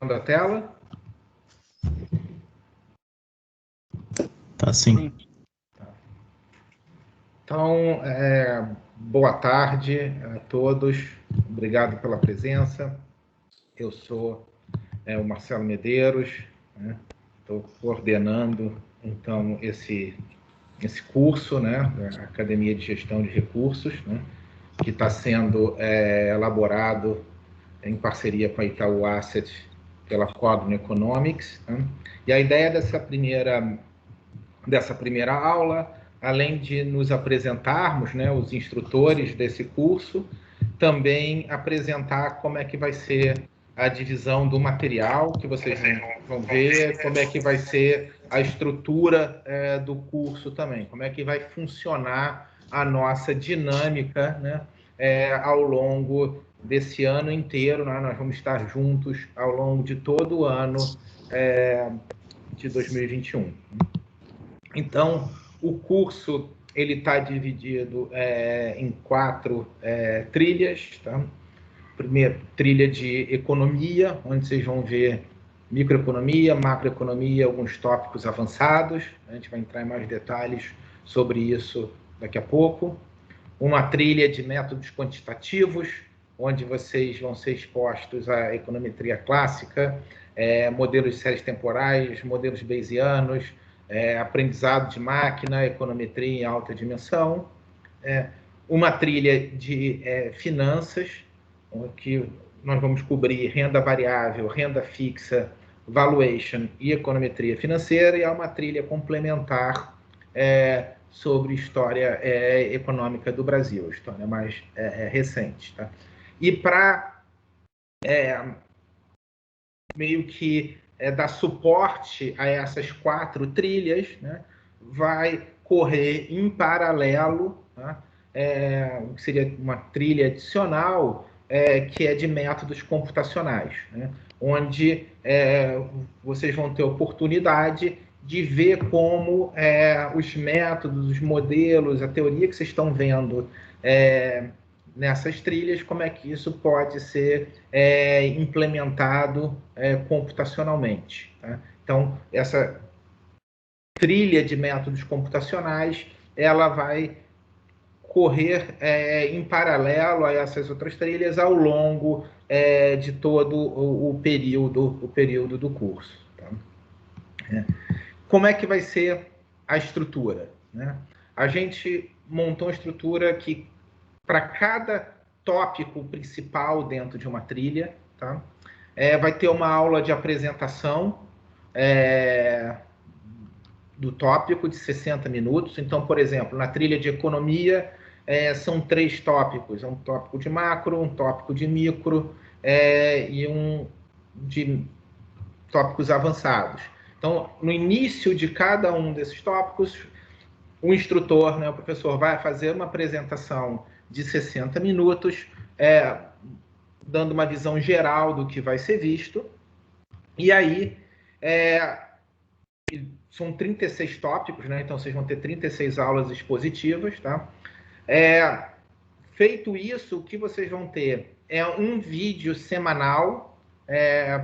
A tela? Tá sim. Então, boa tarde a todos. Obrigado pela presença. Eu sou o Marcelo Medeiros, né? Estou coordenando, então, esse curso, né, da Academia de Gestão de Recursos, né, que está sendo elaborado em parceria com a Itaú Asset pela Cogno Economics, né? E a ideia dessa primeira aula, além de nos apresentarmos, né, os instrutores desse curso, também apresentar como é que vai ser a divisão do material que vocês vão ver, como é que vai ser a estrutura do curso também, como é que vai funcionar a nossa dinâmica, né, ao longo desse ano inteiro, né? Nós vamos estar juntos ao longo de todo o ano de 2021. Então, o curso ele está dividido em 4 trilhas. Tá? Primeiro, trilha de economia, onde vocês vão ver microeconomia, macroeconomia, alguns tópicos avançados. A gente vai entrar em mais detalhes sobre isso daqui a pouco. Uma trilha de métodos quantitativos, onde vocês vão ser expostos à econometria clássica, modelos de séries temporais, modelos bayesianos, aprendizado de máquina, econometria em alta dimensão. Uma trilha de finanças, que nós vamos cobrir renda variável, renda fixa, valuation e econometria financeira, e há uma trilha complementar sobre história econômica do Brasil, história mais recente. Tá? E para meio que dar suporte a essas 4 trilhas, né, vai correr em paralelo, tá? Que seria uma trilha adicional, que é de métodos computacionais, né, onde vocês vão ter oportunidade de ver como os métodos, os modelos, a teoria que vocês estão vendo nessas trilhas, como é que isso pode ser implementado computacionalmente. Tá? Então, essa trilha de métodos computacionais, ela vai correr em paralelo a essas outras trilhas ao longo de todo o período do curso. Tá? Como é que vai ser a estrutura? Né? A gente montou uma estrutura que, para cada tópico principal dentro de uma trilha, tá? Vai ter uma aula de apresentação do tópico de 60 minutos. Então, por exemplo, na trilha de economia, são 3 tópicos. Um tópico de macro, um tópico de micro e um de tópicos avançados. Então, no início de cada um desses tópicos, o instrutor, né, o professor, vai fazer uma apresentação de 60 minutos, dando uma visão geral do que vai ser visto. E aí, são 36 tópicos, né? Então vocês vão ter 36 aulas expositivas. Tá? Feito isso, o que vocês vão ter é um vídeo semanal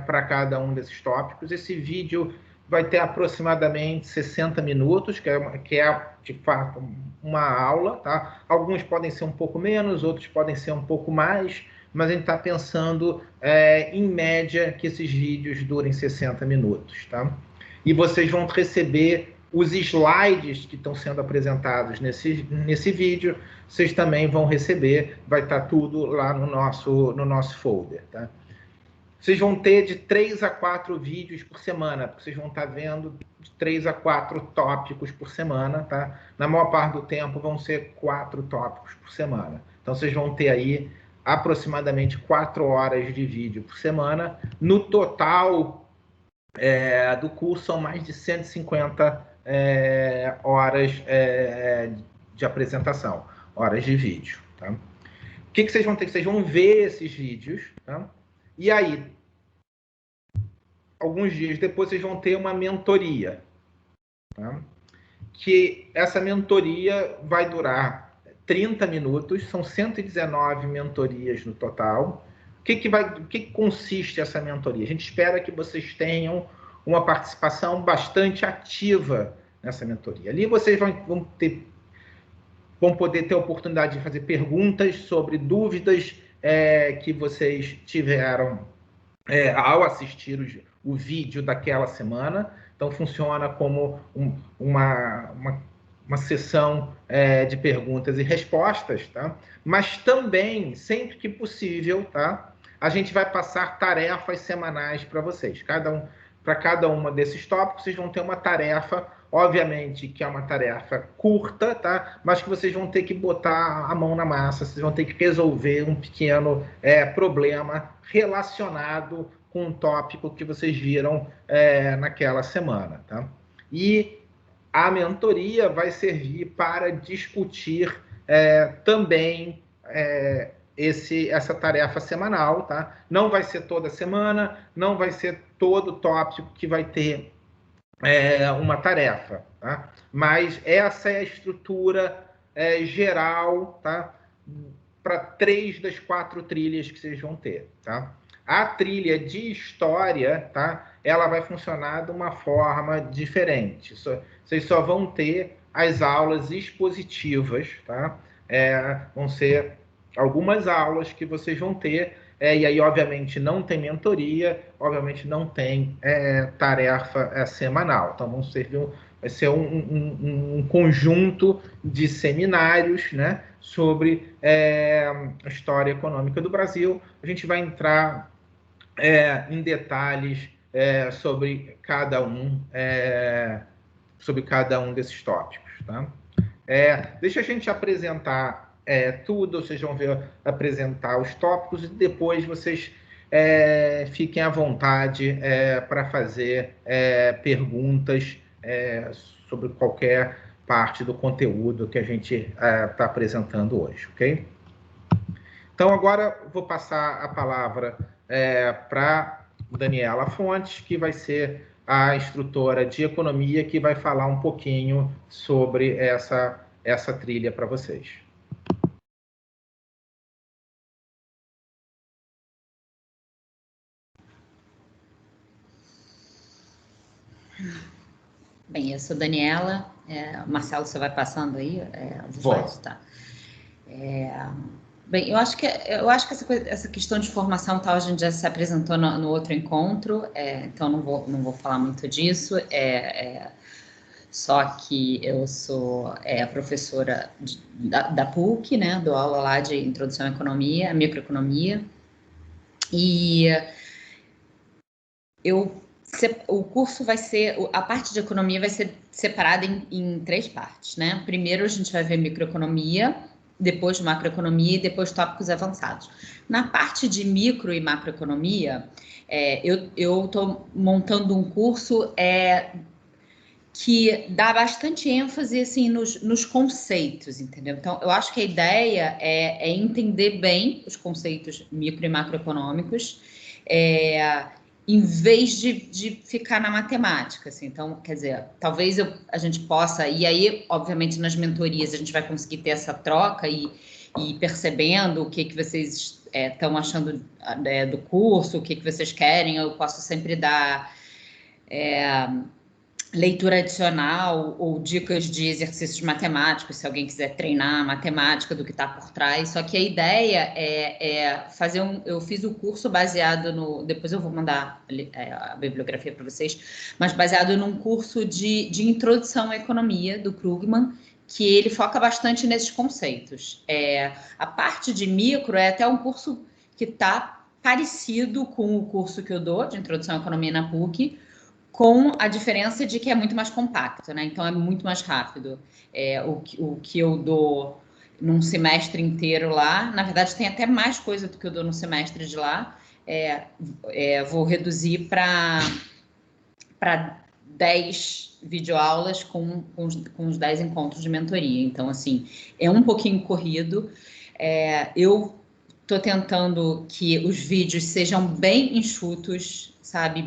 para cada um desses tópicos. Esse vídeo vai ter aproximadamente 60 minutos, que é de fato uma aula. Tá? Alguns podem ser um pouco menos, outros podem ser um pouco mais, mas a gente está pensando em média que esses vídeos durem 60 minutos. Tá? E vocês vão receber os slides que estão sendo apresentados nesse vídeo, vocês também vão receber, vai estar tudo lá no nosso folder. Tá? Vocês vão ter de 3 a 4 vídeos por semana, porque vocês vão estar vendo de 3 a 4 tópicos por semana. Tá? Na maior parte do tempo vão ser 4 tópicos por semana. Então vocês vão ter aí aproximadamente 4 horas de vídeo por semana. No total do curso são mais de 150 horas de apresentação, horas de vídeo. Tá? O que vocês vão ter? Vocês vão ver esses vídeos, tá? E aí, alguns dias depois, vocês vão ter uma mentoria. Tá? Que essa mentoria vai durar 30 minutos, são 119 mentorias no total. O que consiste essa mentoria? A gente espera que vocês tenham uma participação bastante ativa nessa mentoria. Ali vocês vão poder ter a oportunidade de fazer perguntas sobre dúvidas que vocês tiveram ao assistir o vídeo daquela semana. Então, funciona como uma sessão de perguntas e respostas, tá? Mas também, sempre que possível, tá? A gente vai passar tarefas semanais para vocês. Para cada uma desses tópicos, vocês vão ter uma tarefa, obviamente, que é uma tarefa curta, tá? Mas que vocês vão ter que botar a mão na massa, vocês vão ter que resolver um pequeno problema relacionado com um tópico que vocês viram naquela semana, tá? E a mentoria vai servir para discutir também essa tarefa semanal, tá? Não vai ser toda semana, não vai ser todo tópico que vai ter uma tarefa, tá? Mas essa é a estrutura geral, tá? Para 3 das 4 trilhas que vocês vão ter, tá? A trilha de história, tá? Ela vai funcionar de uma forma diferente. Vocês só vão ter as aulas expositivas, tá? Vão ser algumas aulas que vocês vão ter, e aí, obviamente, não tem mentoria, obviamente, não tem tarefa semanal. Então, vai ser um conjunto de seminários, né, sobre a história econômica do Brasil. A gente vai entrar em detalhes sobre cada um desses tópicos, tá? Deixa a gente apresentar tudo, vocês vão apresentar os tópicos e depois vocês fiquem à vontade para fazer perguntas sobre qualquer parte do conteúdo que a gente está apresentando hoje, ok? Então, agora vou passar a palavra para Daniela Fontes, que vai ser a instrutora de economia, que vai falar um pouquinho sobre essa trilha para vocês. Bem, eu sou Daniela. Marcelo, você vai passando aí os slides? Tá. Bem, eu acho que essa questão de formação tal, a gente já se apresentou no outro encontro, então não vou falar muito disso. Só que eu sou professora da PUC, né? Dou aula lá de Introdução à Economia, Microeconomia, e o curso a parte de economia vai ser separada em 3 partes, né? Primeiro a gente vai ver microeconomia, depois macroeconomia e depois tópicos avançados. Na parte de micro e macroeconomia, eu estou montando um curso que dá bastante ênfase assim, nos conceitos, entendeu? Então, eu acho que a ideia é entender bem os conceitos micro e macroeconômicos, em vez de ficar na matemática, assim. Então, quer dizer, talvez a gente possa, e aí, obviamente, nas mentorias a gente vai conseguir ter essa troca e percebendo o que vocês estão achando do curso, o que vocês querem. Eu posso sempre dar leitura adicional ou dicas de exercícios matemáticos, se alguém quiser treinar a matemática do que está por trás. Só que a ideia é fazer eu fiz o curso baseado depois eu vou mandar a bibliografia para vocês, mas baseado num curso de introdução à economia do Krugman, que ele foca bastante nesses conceitos. A parte de micro é até um curso que está parecido com o curso que eu dou de introdução à economia na PUC, com a diferença de que é muito mais compacto, né? Então, é muito mais rápido. O que eu dou num semestre inteiro lá, na verdade, tem até mais coisa do que eu dou no semestre de lá. Vou reduzir para 10 videoaulas com os 10 encontros de mentoria. Então, assim, é um pouquinho corrido. Eu estou tentando que os vídeos sejam bem enxutos, sabe,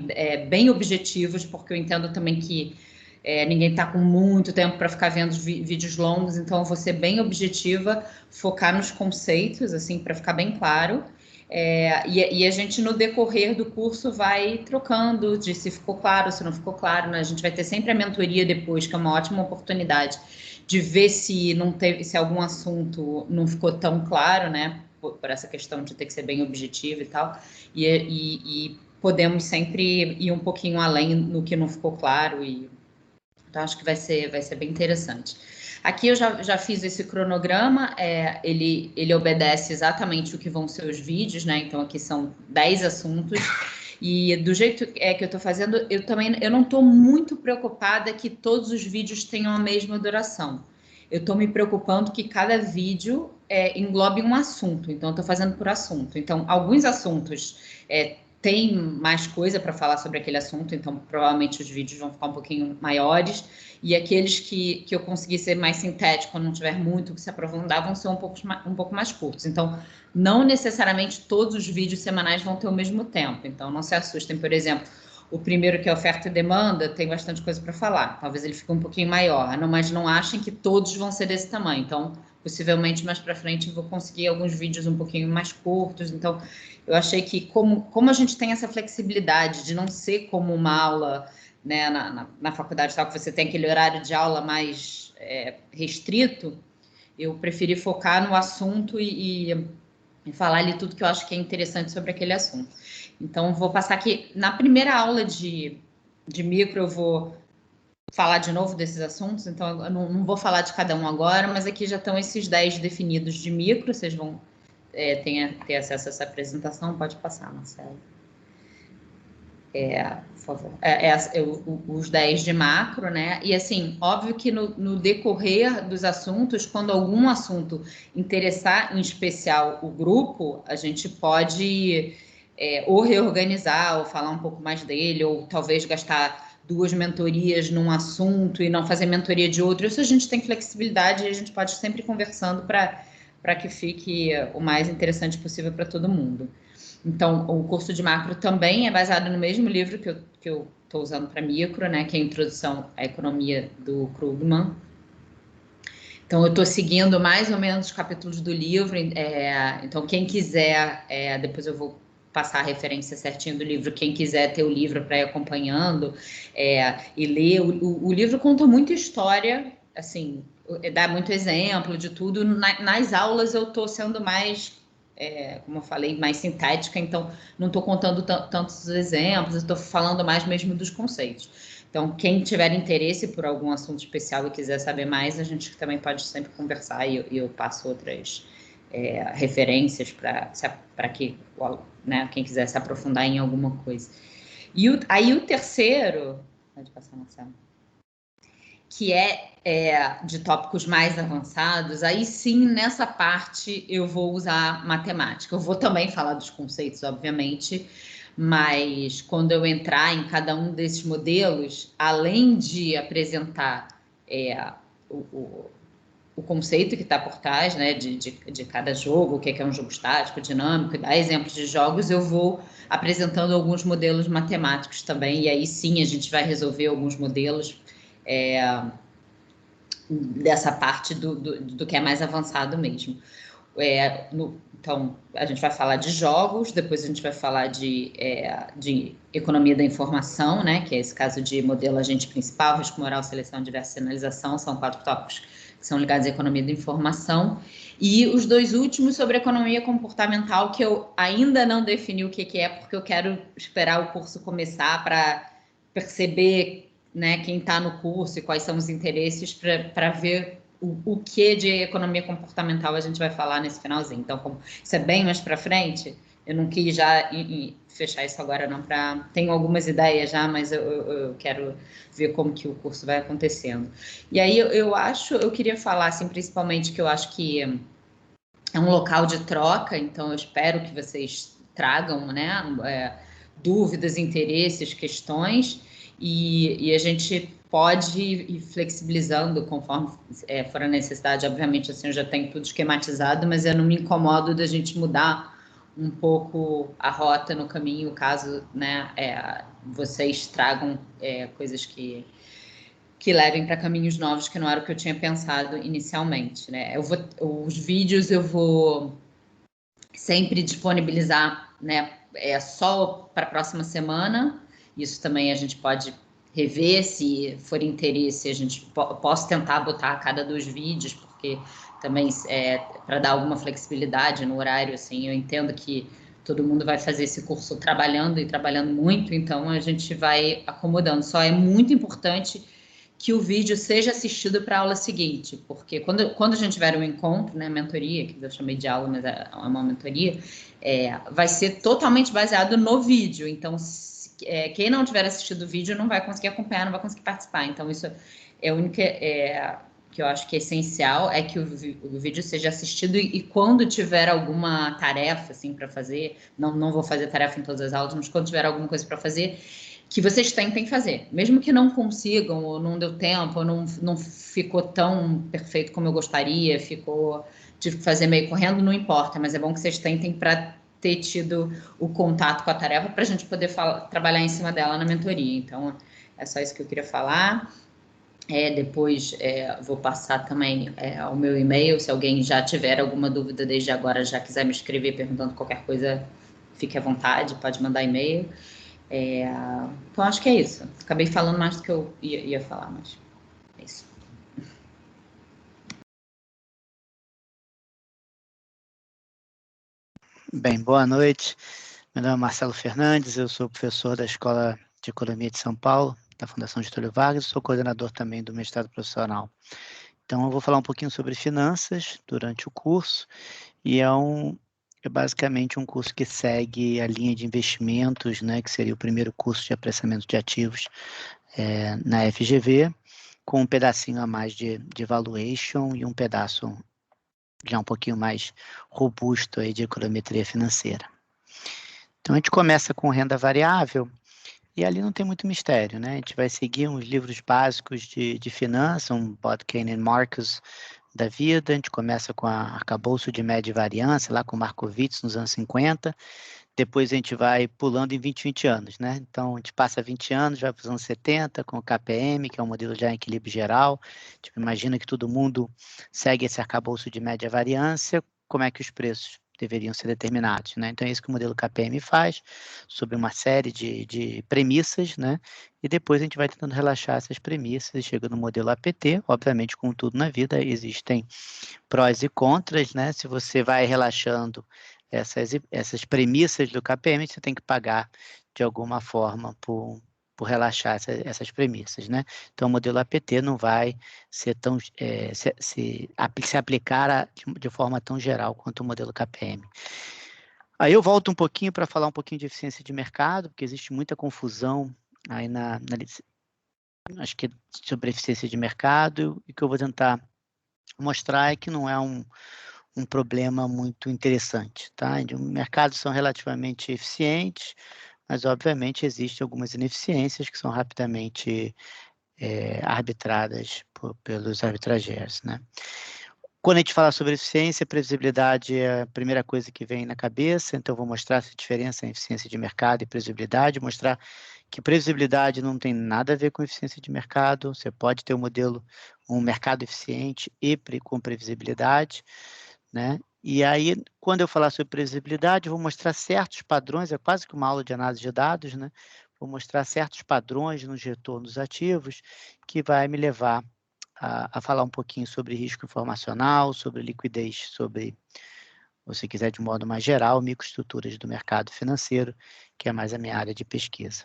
bem objetivos, porque eu entendo também que ninguém está com muito tempo para ficar vendo vídeos longos, então eu vou ser bem objetiva, focar nos conceitos, assim, para ficar bem claro. E a gente, no decorrer do curso, vai trocando de se ficou claro, se não ficou claro, né? A gente vai ter sempre a mentoria depois, que é uma ótima oportunidade de ver se algum assunto não ficou tão claro, né? Por essa questão de ter que ser bem objetivo e tal. E podemos sempre ir um pouquinho além no que não ficou claro. Então, acho que vai ser bem interessante. Aqui eu já fiz esse cronograma, ele obedece exatamente o que vão ser os vídeos, né? Então, aqui são 10 assuntos. E do jeito que eu estou fazendo, eu não estou muito preocupada que todos os vídeos tenham a mesma duração. Eu estou me preocupando que cada vídeo englobe um assunto. Então, eu estou fazendo por assunto. Então, alguns assuntos tem mais coisa para falar sobre aquele assunto, então provavelmente os vídeos vão ficar um pouquinho maiores, e aqueles que eu conseguir ser mais sintético, não tiver muito que se aprofundar, vão ser um pouco mais curtos. Então, não necessariamente todos os vídeos semanais vão ter o mesmo tempo, então não se assustem. Por exemplo, o primeiro, que é oferta e demanda, tem bastante coisa para falar, talvez ele fique um pouquinho maior, mas não achem que todos vão ser desse tamanho. Então, possivelmente mais para frente eu vou conseguir alguns vídeos um pouquinho mais curtos. Então, eu achei que como a gente tem essa flexibilidade de não ser como uma aula, né, na faculdade, tal, que você tem aquele horário de aula mais restrito, eu preferi focar no assunto e falar ali tudo que eu acho que é interessante sobre aquele assunto. Então, vou passar aqui, na primeira aula de micro, eu vou falar de novo desses assuntos, então eu não vou falar de cada um agora, mas aqui já estão esses 10 definidos de micro, vocês vão ter acesso a essa apresentação. Pode passar, Marcelo. Por favor. Os 10 de macro, né? E assim, óbvio que no decorrer dos assuntos, quando algum assunto interessar em especial o grupo, a gente pode ou reorganizar, ou falar um pouco mais dele, ou talvez gastar 2 mentorias num assunto e não fazer mentoria de outro. Isso a gente tem flexibilidade e a gente pode sempre ir conversando para que fique o mais interessante possível para todo mundo. Então, o curso de macro também é baseado no mesmo livro que eu estou usando para micro, né, que é a Introdução à Economia, do Krugman. Então, eu estou seguindo mais ou menos os capítulos do livro. Então, quem quiser, depois eu vou passar a referência certinho do livro, quem quiser ter o livro para ir acompanhando e ler. O livro conta muita história, assim, dá muito exemplo de tudo. Nas aulas eu estou sendo mais, como eu falei, mais sintética, então não estou contando tantos exemplos, estou falando mais mesmo dos conceitos. Então, quem tiver interesse por algum assunto especial e quiser saber mais, a gente também pode sempre conversar e eu passo outras referências para que, né, quem quiser se aprofundar em alguma coisa. E aí o terceiro, pode passar, Marcelo, que de tópicos mais avançados, aí sim, nessa parte eu vou usar matemática. Eu vou também falar dos conceitos, obviamente, mas quando eu entrar em cada um desses modelos, além de apresentar o conceito que está por trás, né, de cada jogo, o que é um jogo estático, dinâmico, dar exemplos de jogos, eu vou apresentando alguns modelos matemáticos também, e aí sim a gente vai resolver alguns modelos dessa parte do que é mais avançado mesmo. Então, a gente vai falar de jogos, depois a gente vai falar de economia da informação, né, que é esse caso de modelo agente principal, risco moral, seleção, diversa sinalização, são 4 tópicos que são ligados à economia da informação. E os 2 últimos sobre economia comportamental, que eu ainda não defini o que é, porque eu quero esperar o curso começar para perceber, né, quem está no curso e quais são os interesses, para ver o que de economia comportamental a gente vai falar nesse finalzinho. Então, como isso é bem mais para frente, eu não quis já fechar isso agora, não. Tenho algumas ideias já, mas eu quero ver como que o curso vai acontecendo. E aí eu queria falar, assim, principalmente, que eu acho que é um local de troca, então eu espero que vocês tragam, né, dúvidas, interesses, questões, e a gente pode ir flexibilizando conforme for a necessidade. Obviamente, assim, eu já tenho tudo esquematizado, mas eu não me incomodo da gente mudar um pouco a rota no caminho, caso, né, vocês tragam coisas que levem para caminhos novos, que não era o que eu tinha pensado inicialmente, né? Os vídeos eu vou sempre disponibilizar, né, só para a próxima semana. Isso também a gente pode rever, se for interesse, a gente posso tentar botar a cada 2 vídeos, porque também para dar alguma flexibilidade no horário, assim, eu entendo que todo mundo vai fazer esse curso trabalhando e trabalhando muito, então a gente vai acomodando. Só é muito importante que o vídeo seja assistido para a aula seguinte, porque quando a gente tiver um encontro, né, mentoria, que eu chamei de aula, mas é uma mentoria, vai ser totalmente baseado no vídeo. Então, quem não tiver assistido o vídeo não vai conseguir acompanhar, não vai conseguir participar. Então, isso é a única que eu acho que é essencial, é que o vídeo seja assistido e quando tiver alguma tarefa assim para fazer, não vou fazer tarefa em todas as aulas, mas quando tiver alguma coisa para fazer, que vocês tentem fazer, mesmo que não consigam, ou não deu tempo, ou não ficou tão perfeito como eu gostaria, tive que fazer meio correndo, não importa, mas é bom que vocês tentem para ter tido o contato com a tarefa para a gente poder trabalhar em cima dela na mentoria. Então, é só isso que eu queria falar. Depois vou passar também o meu e-mail, se alguém já tiver alguma dúvida desde agora, já quiser me escrever perguntando qualquer coisa, fique à vontade, pode mandar e-mail. Então, acho que é isso. Acabei falando mais do que eu ia falar, mas é isso. Bem, boa noite. Meu nome é Marcelo Fernandes, eu sou professor da Escola de Economia de São Paulo, da Fundação Getúlio Vargas, sou coordenador também do mestrado profissional. Então, eu vou falar um pouquinho sobre finanças durante o curso, e é basicamente um curso que segue a linha de investimentos, né, que seria o primeiro curso de apressamento de ativos na FGV, com um pedacinho a mais de valuation e um pedaço já um pouquinho mais robusto aí de econometria financeira. Então, a gente começa com renda variável, e ali não tem muito mistério, né? A gente vai seguir uns livros básicos de finanças, um Botkin e Marcus da vida. A gente começa com a arcabouço de média e variância, lá com Markowitz nos anos 50. Depois a gente vai pulando em 20 anos, né? Então, a gente passa 20 anos, vai para os anos 70 com o KPM, que é um modelo já em equilíbrio geral. Tipo, imagina que todo mundo segue esse arcabouço de média variância, como é que os preços deveriam ser determinados, né? Então, é isso que o modelo KPM faz, sobre uma série de premissas, né? E depois a gente vai tentando relaxar essas premissas e chega no modelo APT. Obviamente, como tudo na vida, existem prós e contras, né? Se você vai relaxando essas premissas do KPM, você tem que pagar de alguma forma por relaxar essas premissas, né? Então, o modelo APT não vai ser tão, se aplicar de forma tão geral quanto o modelo KPM. Aí eu volto um pouquinho para falar um pouquinho de eficiência de mercado, porque existe muita confusão aí acho que sobre eficiência de mercado, e o que eu vou tentar mostrar é que não é um problema muito interessante, tá? Os mercados são relativamente eficientes, mas obviamente existem algumas ineficiências que são rapidamente arbitradas pelos arbitrageiros, né? Quando a gente fala sobre eficiência, previsibilidade é a primeira coisa que vem na cabeça, então eu vou mostrar essa diferença em eficiência de mercado e previsibilidade, mostrar que previsibilidade não tem nada a ver com eficiência de mercado, você pode ter um mercado eficiente e com previsibilidade, né? E aí, quando eu falar sobre previsibilidade, eu vou mostrar certos padrões, é quase que uma aula de análise de dados, né? Vou mostrar certos padrões nos retornos ativos que vai me levar a falar um pouquinho sobre risco informacional, sobre liquidez, sobre, se quiser de modo mais geral, microestruturas do mercado financeiro, que é mais a minha área de pesquisa.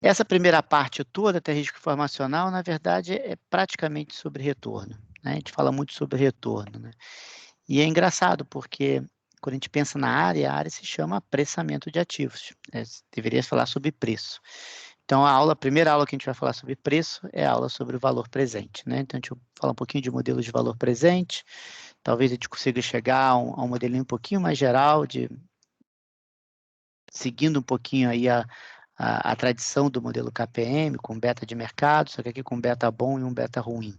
Essa primeira parte toda, até risco informacional, na verdade, é praticamente sobre retorno, né? A gente fala muito sobre retorno, né? E é engraçado, porque quando a gente pensa na área, a área se chama apressamento de ativos. Deveria falar sobre preço. Então, a primeira aula que a gente vai falar sobre preço é a aula sobre o valor presente, né? Então, a gente vai falar um pouquinho de modelos de valor presente, talvez a gente consiga chegar a um modelinho um pouquinho mais geral, seguindo um pouquinho aí a tradição do modelo KPM, com beta de mercado, só que aqui com beta bom e um beta ruim.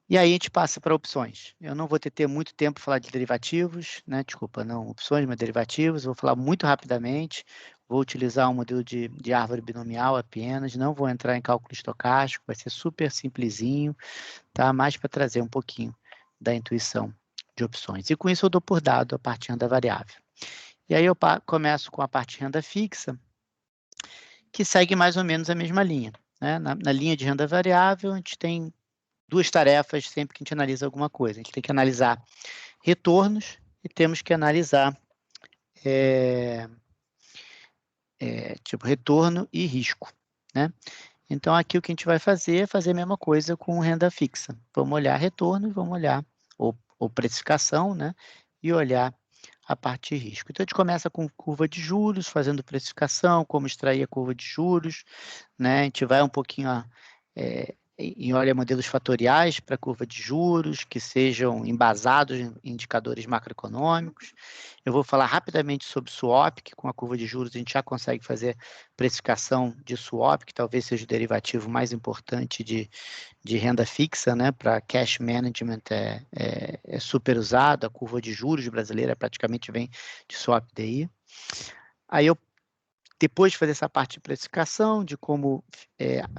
E aí a gente passa para opções. Eu não vou ter muito tempo para falar de derivativos, né? Desculpa, não opções, mas derivativos. Vou falar muito rapidamente. Vou utilizar um modelo de árvore binomial apenas. Não vou entrar em cálculo estocástico. Vai ser super simplesinho, tá? Mais para trazer um pouquinho da intuição de opções. E com isso eu dou por dado a parte de renda variável. E aí eu começo com a parte de renda fixa, que segue mais ou menos a mesma linha, né? Na linha de renda variável, a gente tem duas tarefas sempre que a gente analisa alguma coisa. A gente tem que analisar retornos e temos que analisar tipo retorno e risco, né? Então, aqui o que a gente vai fazer é fazer a mesma coisa com renda fixa. Vamos olhar retorno e vamos olhar, ou precificação, né? E olhar a parte de risco. Então, a gente começa com curva de juros, fazendo precificação, como extrair a curva de juros, né? A gente vai um pouquinho e olha modelos fatoriais para a curva de juros, que sejam embasados em indicadores macroeconômicos. Eu vou falar rapidamente sobre swap, que com a curva de juros a gente já consegue fazer precificação de swap, que talvez seja o derivativo mais importante de renda fixa, né? Para cash management é super usado, a curva de juros brasileira praticamente vem de swap DI. Aí depois de fazer essa parte de precificação, de como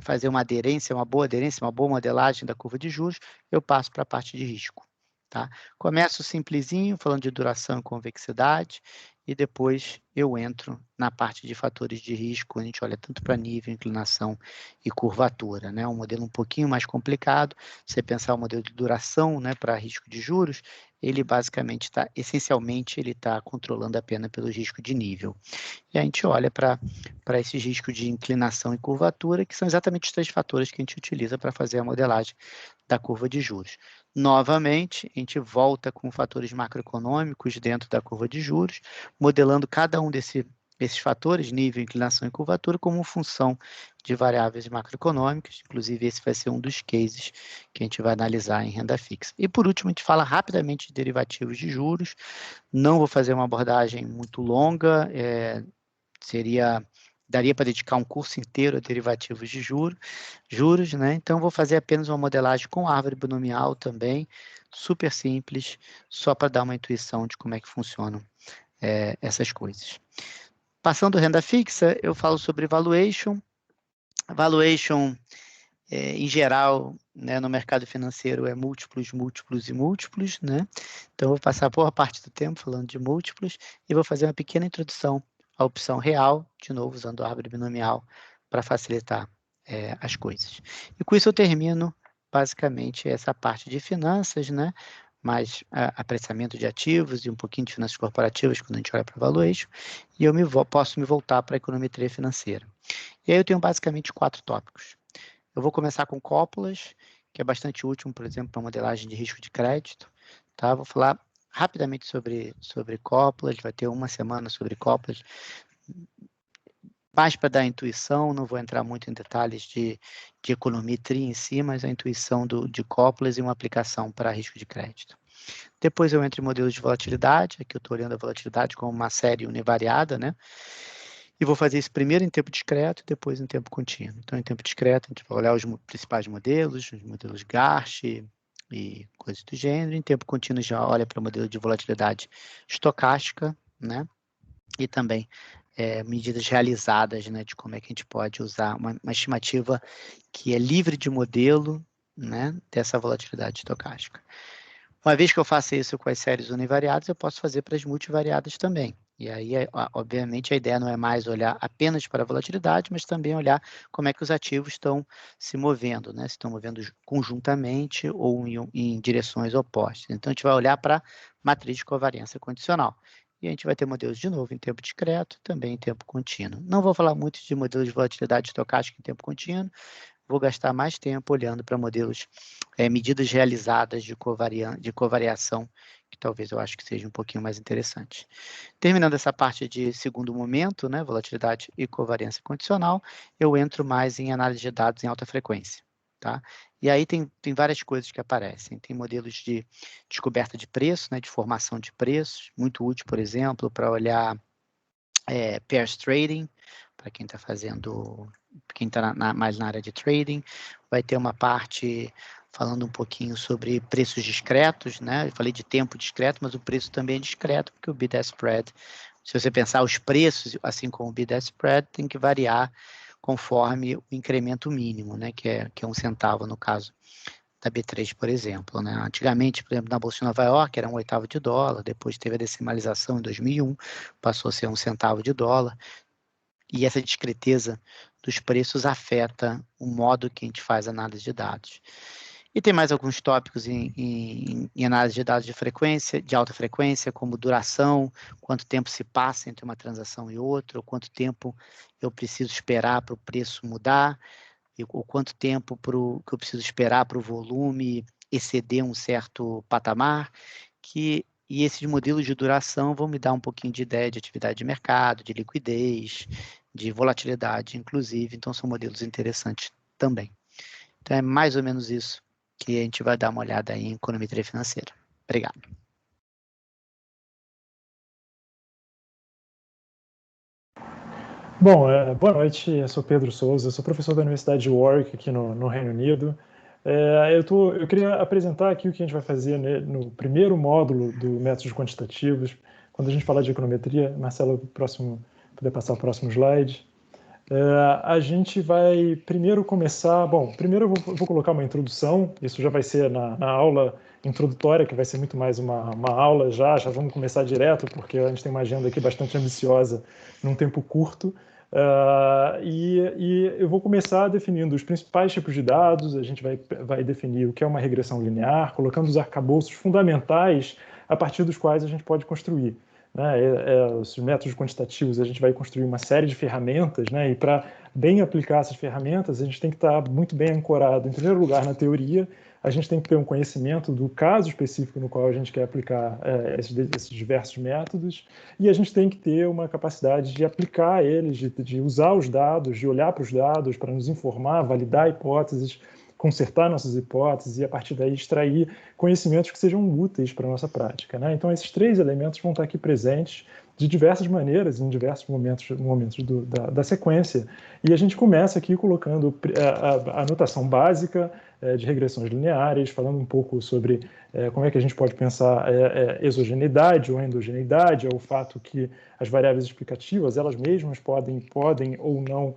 fazer uma aderência, uma boa modelagem da curva de juros, eu passo para a parte de risco. Tá? Começo simplesinho, falando de duração e convexidade, e depois eu entro na parte de fatores de risco, a gente olha tanto para nível, inclinação e curvatura, né? Um modelo um pouquinho mais complicado, você pensar o modelo de duração, né, para risco de juros, ele basicamente essencialmente, ele está controlando apenas pelo risco de nível. E a gente olha para esses riscos de inclinação e curvatura, que são exatamente os três fatores que a gente utiliza para fazer a modelagem da curva de juros. Novamente, a gente volta com fatores macroeconômicos dentro da curva de juros, modelando cada um desses fatores, nível, inclinação e curvatura, como função de variáveis macroeconômicas. Inclusive, esse vai ser um dos cases que a gente vai analisar em renda fixa. E, por último, a gente fala rapidamente de derivativos de juros. Não vou fazer uma abordagem muito longa, daria para dedicar um curso inteiro a derivativos de juros, né? Então, vou fazer apenas uma modelagem com árvore binomial também, super simples, só para dar uma intuição de como é que funcionam essas coisas. Passando renda fixa, eu falo sobre valuation. Valuation, em geral, né, no mercado financeiro é múltiplos, múltiplos e múltiplos, né? Então, eu vou passar boa parte do tempo falando de múltiplos e vou fazer uma pequena introdução à opção real, de novo, usando a árvore binomial para facilitar as coisas. E com isso eu termino, basicamente, essa parte de finanças, né? Mais apreciamento de ativos e um pouquinho de finanças corporativas quando a gente olha para valuation, e eu posso me voltar para a econometria financeira. E aí eu tenho basicamente 4 tópicos. Eu vou começar com cópulas, que é bastante útil, por exemplo, para modelagem de risco de crédito. Tá? Vou falar rapidamente sobre cópulas, vai ter uma semana sobre cópulas. Mais para dar intuição, não vou entrar muito em detalhes de econometria em si, mas a intuição de cópulas e uma aplicação para risco de crédito. Depois eu entro em modelos de volatilidade, aqui eu estou olhando a volatilidade como uma série univariada, né? E vou fazer isso primeiro em tempo discreto e depois em tempo contínuo. Então, em tempo discreto, a gente vai olhar os principais modelos, os modelos Garch e coisas do gênero. Em tempo contínuo, já olha para o modelo de volatilidade estocástica, né? E também medidas realizadas, né? De como é que a gente pode usar uma estimativa que é livre de modelo, né? Dessa volatilidade estocástica. Uma vez que eu faça isso com as séries univariadas, eu posso fazer para as multivariadas também. E aí, obviamente, a ideia não é mais olhar apenas para a volatilidade, mas também olhar como é que os ativos estão se movendo, né? Se estão movendo conjuntamente ou em direções opostas. Então, a gente vai olhar para a matriz de covariância condicional. E a gente vai ter modelos de novo em tempo discreto, também em tempo contínuo. Não vou falar muito de modelos de volatilidade estocástica em tempo contínuo, vou gastar mais tempo olhando para modelos, medidas realizadas de covariação, que talvez eu acho que seja um pouquinho mais interessante. Terminando essa parte de segundo momento, né, volatilidade e covariância condicional, eu entro mais em análise de dados em alta frequência. Tá? E aí tem várias coisas que aparecem. Tem modelos de descoberta de preço, né, de formação de preços, muito útil, por exemplo, para olhar pairs trading, para quem está fazendo, quem está mais na área de trading. Vai ter uma parte falando um pouquinho sobre preços discretos, né? Eu falei de tempo discreto, mas o preço também é discreto, porque o bid-ask spread, se você pensar os preços, assim como o bid-ask spread, tem que variar conforme o incremento mínimo, né? Que é 1 centavo no caso da B3, por exemplo, né? Antigamente, por exemplo, na Bolsa de Nova York era $0,1 depois teve a decimalização em 2001, passou a ser $0,01, e essa discreteza dos preços afeta o modo que a gente faz análise de dados. E tem mais alguns tópicos em análise de dados de alta frequência, como duração, quanto tempo se passa entre uma transação e outra, ou quanto tempo eu preciso esperar para o preço mudar, ou quanto tempo que eu preciso esperar para o volume exceder um certo patamar, e esses modelos de duração vão me dar um pouquinho de ideia de atividade de mercado, de liquidez, de volatilidade, inclusive, então são modelos interessantes também. Então é mais ou menos isso que a gente vai dar uma olhada aí em econometria financeira. Obrigado. Bom, boa noite, eu sou Pedro Souza, sou professor da Universidade de Warwick, aqui no Reino Unido. Eu queria apresentar aqui o que a gente vai fazer no primeiro módulo do Métodos Quantitativos. Quando a gente falar de econometria, Marcelo, poder passar o próximo slide. A gente vai primeiro começar... Bom, primeiro eu vou colocar uma introdução, isso já vai ser na aula introdutória, que vai ser muito mais uma aula já vamos começar direto, porque a gente tem uma agenda aqui bastante ambiciosa num tempo curto. E eu vou começar definindo os principais tipos de dados, a gente vai definir o que é uma regressão linear, colocando os arcabouços fundamentais a partir dos quais a gente pode construir. Os métodos quantitativos, a gente vai construir uma série de ferramentas, né? E para bem aplicar essas ferramentas, a gente tem que estar muito bem ancorado, em primeiro lugar, na teoria, a gente tem que ter um conhecimento do caso específico no qual a gente quer aplicar esses diversos métodos, e a gente tem que ter uma capacidade de aplicar eles, de usar os dados, de olhar para os dados para nos informar, validar hipóteses, consertar nossas hipóteses e, a partir daí, extrair conhecimentos que sejam úteis para a nossa prática, né? Então, esses três elementos vão estar aqui presentes de diversas maneiras, em diversos momentos da sequência. E a gente começa aqui colocando a notação básica de regressões lineares, falando um pouco sobre como é que a gente pode pensar exogeneidade ou endogeneidade, é o fato que as variáveis explicativas, elas mesmas podem ou não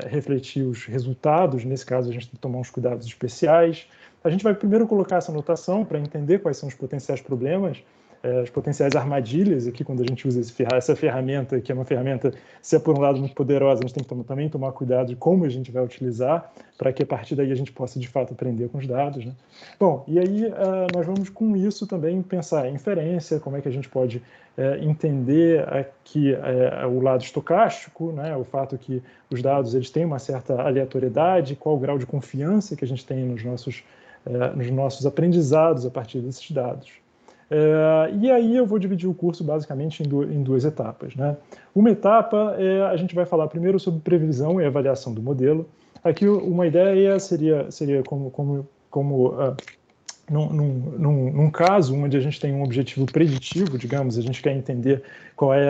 refletir os resultados. Nesse caso, a gente tem que tomar uns cuidados especiais. A gente vai primeiro colocar essa notação para entender quais são os potenciais problemas, as potenciais armadilhas aqui, quando a gente usa essa ferramenta, que é uma ferramenta, se é por um lado muito poderosa, a gente tem que também tomar cuidado de como a gente vai utilizar, para que a partir daí a gente possa de fato aprender com os dados, né? Bom, e aí nós vamos com isso também pensar em inferência, como é que a gente pode entender aqui o lado estocástico, né? O fato que os dados eles têm uma certa aleatoriedade, qual o grau de confiança que a gente tem nos nossos aprendizados a partir desses dados. E aí eu vou dividir o curso basicamente em duas etapas, né? Uma etapa a gente vai falar primeiro sobre previsão e avaliação do modelo. Aqui uma ideia seria num caso onde a gente tem um objetivo preditivo, digamos, a gente quer entender qual é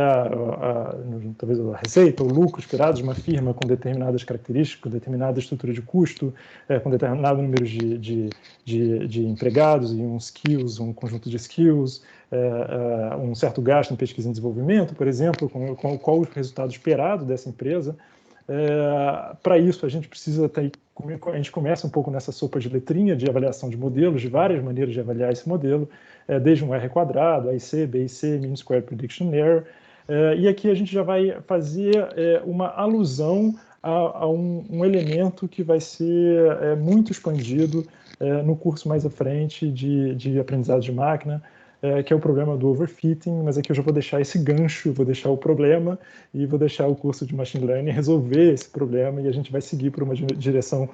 talvez a receita ou lucro esperado de uma firma com determinadas características, com determinada estrutura de custo, com determinado número de empregados e um conjunto de skills, um certo gasto em pesquisa e desenvolvimento, por exemplo, qual o resultado esperado dessa empresa. Para isso, a gente começa um pouco nessa sopa de letrinha de avaliação de modelos, de várias maneiras de avaliar esse modelo, desde um R quadrado, AIC, BIC, Mean Square Prediction Error, e aqui a gente já vai fazer uma alusão a um elemento que vai ser muito expandido no curso mais à frente de aprendizado de máquina, que é o problema do overfitting, mas aqui eu já vou deixar esse gancho, vou deixar o problema e vou deixar o curso de Machine Learning resolver esse problema, e a gente vai seguir por uma direção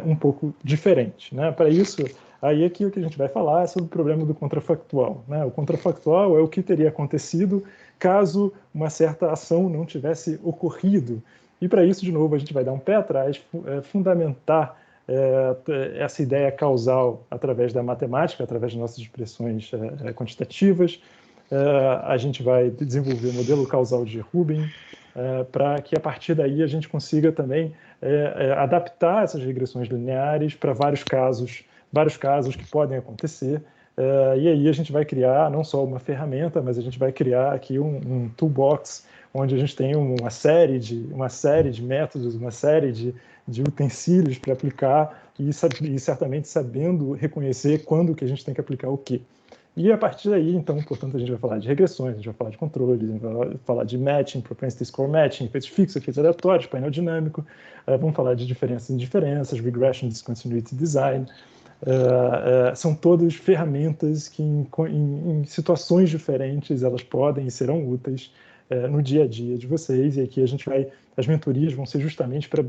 um pouco diferente, né? Para isso, aí aqui o que a gente vai falar é sobre o problema do contrafactual, né? O contrafactual é o que teria acontecido caso uma certa ação não tivesse ocorrido. E para isso, de novo, a gente vai dar um pé atrás, fundamentar essa ideia causal através da matemática, através de nossas expressões quantitativas. A gente vai desenvolver o modelo causal de Rubin, para que a partir daí a gente consiga também adaptar essas regressões lineares para vários casos que podem acontecer. E aí a gente vai criar não só uma ferramenta, mas a gente vai criar aqui um toolbox, onde a gente tem uma série de métodos, uma série de utensílios para aplicar e certamente sabendo reconhecer quando que a gente tem que aplicar o quê. E a partir daí, então, portanto, a gente vai falar de regressões, a gente vai falar de controles, a gente vai falar de matching, propensity score matching, efeitos fixos, efeitos aleatórios, painel dinâmico, vamos falar de diferenças e indiferenças, regression, discontinuity design. São todas ferramentas que, em situações diferentes, elas podem e serão úteis no dia a dia de vocês, e aqui as mentorias vão ser justamente para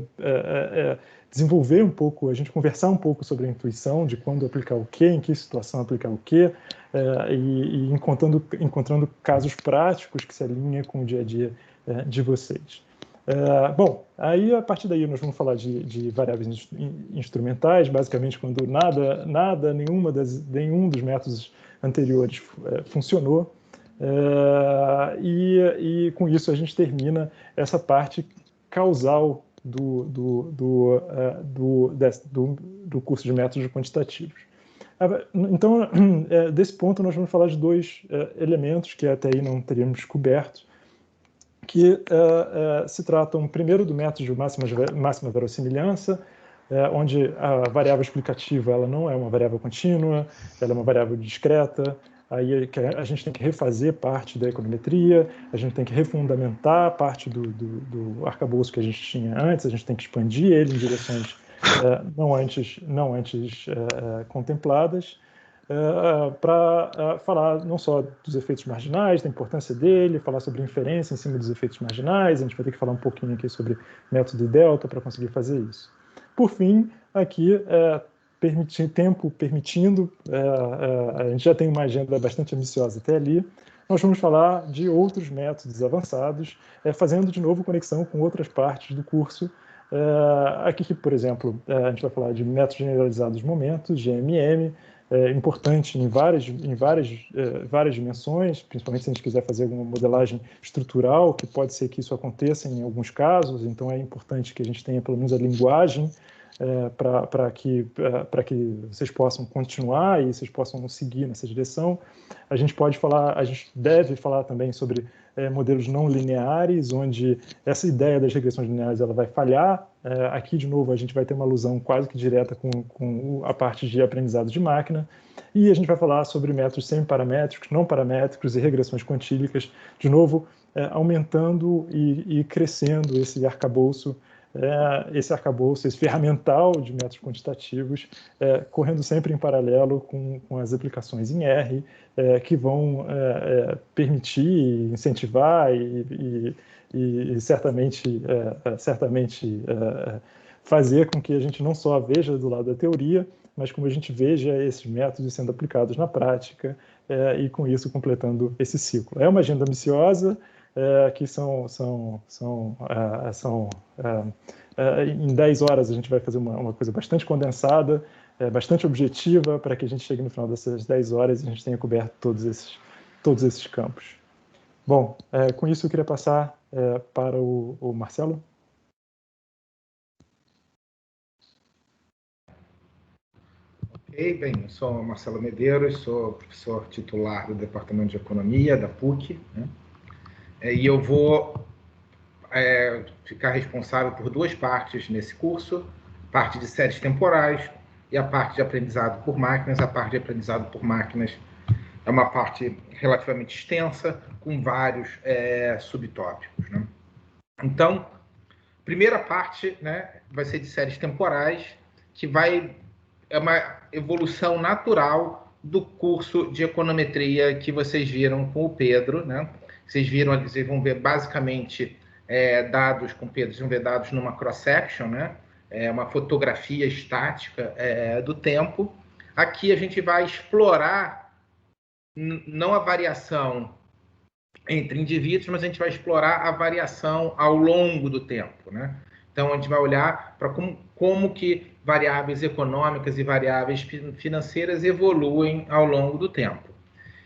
desenvolver um pouco, a gente conversar um pouco sobre a intuição, de quando aplicar o quê, em que situação aplicar o quê, e encontrando casos práticos que se alinham com o dia a dia de vocês. Bom, aí a partir daí nós vamos falar de variáveis instrumentais, basicamente quando nenhum dos métodos anteriores funcionou. E com isso a gente termina essa parte causal do curso de métodos quantitativos. Então, desse ponto, nós vamos falar de dois elementos que até aí não teríamos coberto, que se tratam, primeiro, do método de máxima verossimilhança, onde a variável explicativa ela não é uma variável contínua, ela é uma variável discreta. Aí a gente tem que refazer parte da econometria, a gente tem que refundamentar parte do arcabouço que a gente tinha antes, a gente tem que expandir ele em direções não antes contempladas, para falar não só dos efeitos marginais, da importância dele, falar sobre inferência em cima dos efeitos marginais, a gente vai ter que falar um pouquinho aqui sobre método delta para conseguir fazer isso. Por fim, aqui, tempo permitindo, a gente já tem uma agenda bastante ambiciosa até ali, nós vamos falar de outros métodos avançados, fazendo de novo conexão com outras partes do curso. Aqui, por exemplo, a gente vai falar de métodos generalizados de momentos, GMM, importante em várias dimensões, principalmente se a gente quiser fazer alguma modelagem estrutural, que pode ser que isso aconteça em alguns casos, então é importante que a gente tenha pelo menos a linguagem para que vocês possam continuar e vocês possam seguir nessa direção. A gente deve falar também sobre modelos não lineares, onde essa ideia das regressões lineares ela vai falhar. Aqui, de novo, a gente vai ter uma alusão quase que direta com a parte de aprendizado de máquina. E a gente vai falar sobre métodos semiparamétricos, não paramétricos e regressões quantílicas, de novo, aumentando e crescendo esse arcabouço, esse ferramental de métodos quantitativos, correndo sempre em paralelo com as aplicações em R, que vão permitir, incentivar e certamente fazer com que a gente não só veja do lado da teoria, mas como a gente veja esses métodos sendo aplicados na prática e com isso completando esse ciclo. É uma agenda ambiciosa, que em 10 horas a gente vai fazer uma coisa bastante condensada, bastante objetiva, para que a gente chegue no final dessas 10 horas e a gente tenha coberto todos esses campos. Bom, com isso eu queria passar para o Marcelo. Ok, bem, eu sou Marcelo Medeiros, sou professor titular do Departamento de Economia da PUC, né? E eu vou ficar responsável por duas partes nesse curso, parte de séries temporais e a parte de aprendizado por máquinas. A parte de aprendizado por máquinas é uma parte relativamente extensa, com vários subtópicos, né? Então, a primeira parte, né, vai ser de séries temporais, que é uma evolução natural do curso de econometria que vocês viram com o Pedro, né? Vocês vão ver basicamente dados com Pedro, vocês vão ver dados numa cross-section, né? Uma fotografia estática do tempo. Aqui a gente vai explorar não a variação entre indivíduos, mas a gente vai explorar a variação ao longo do tempo, né? Então a gente vai olhar para como que variáveis econômicas e variáveis financeiras evoluem ao longo do tempo.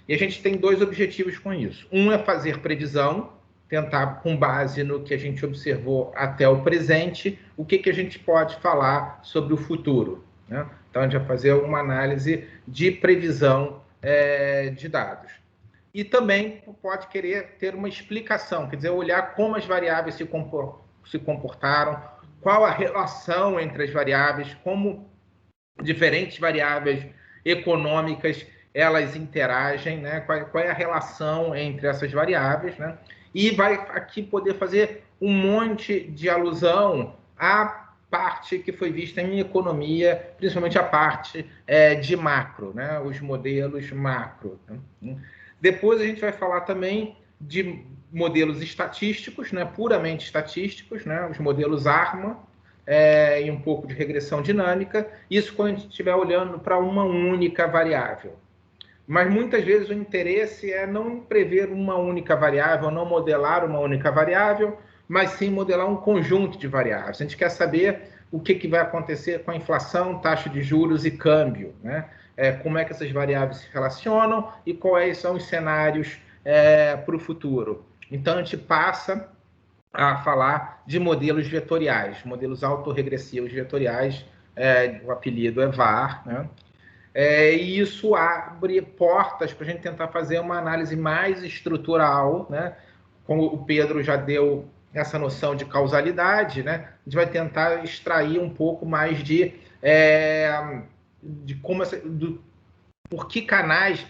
E a gente tem dois objetivos com isso. Um é fazer previsão, tentar, com base no que a gente observou até o presente, o que a gente pode falar sobre o futuro, né? Então, a gente vai fazer uma análise de previsão de dados. E também pode querer ter uma explicação, quer dizer, olhar como as variáveis se comportaram, qual a relação entre as variáveis, como diferentes variáveis econômicas, elas interagem, né? Qual é a relação entre essas variáveis, né? E vai aqui poder fazer um monte de alusão à parte que foi vista em economia, principalmente a parte de macro, né? Os modelos macro. Né? Depois a gente vai falar também de modelos estatísticos, né? Puramente estatísticos, né? Os modelos ARMA, e um pouco de regressão dinâmica. Isso quando a gente estiver olhando para uma única variável. Mas muitas vezes o interesse é não prever uma única variável, não modelar uma única variável, mas sim modelar um conjunto de variáveis. A gente quer saber o que vai acontecer com a inflação, taxa de juros e câmbio, né? Como é que essas variáveis se relacionam e quais são os cenários para o futuro. Então, a gente passa a falar de modelos vetoriais, modelos autorregressivos vetoriais, o apelido é VAR, né? E isso abre portas para a gente tentar fazer uma análise mais estrutural, né? Como o Pedro já deu essa noção de causalidade, né? A gente vai tentar extrair um pouco mais de como por que canais,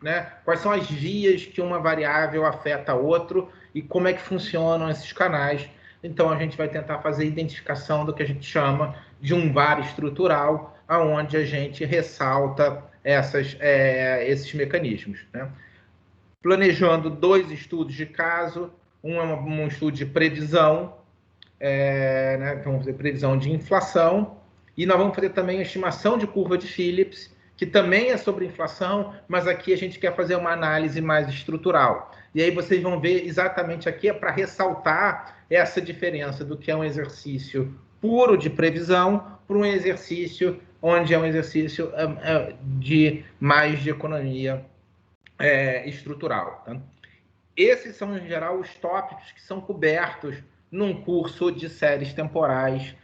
né? Quais são as vias que uma variável afeta a outra e como é que funcionam esses canais. Então, a gente vai tentar fazer a identificação do que a gente chama de um VAR estrutural, onde a gente ressalta esses mecanismos, né? Planejando 2 estudos de caso, um é um estudo de previsão, né? Então, vamos fazer previsão de inflação, e nós vamos fazer também a estimação de curva de Phillips, que também é sobre inflação, mas aqui a gente quer fazer uma análise mais estrutural. E aí vocês vão ver exatamente aqui, para ressaltar essa diferença do que é um exercício puro de previsão para um exercício onde é um exercício mais de economia estrutural. Tá? Esses são, em geral, os tópicos que são cobertos num curso de séries temporais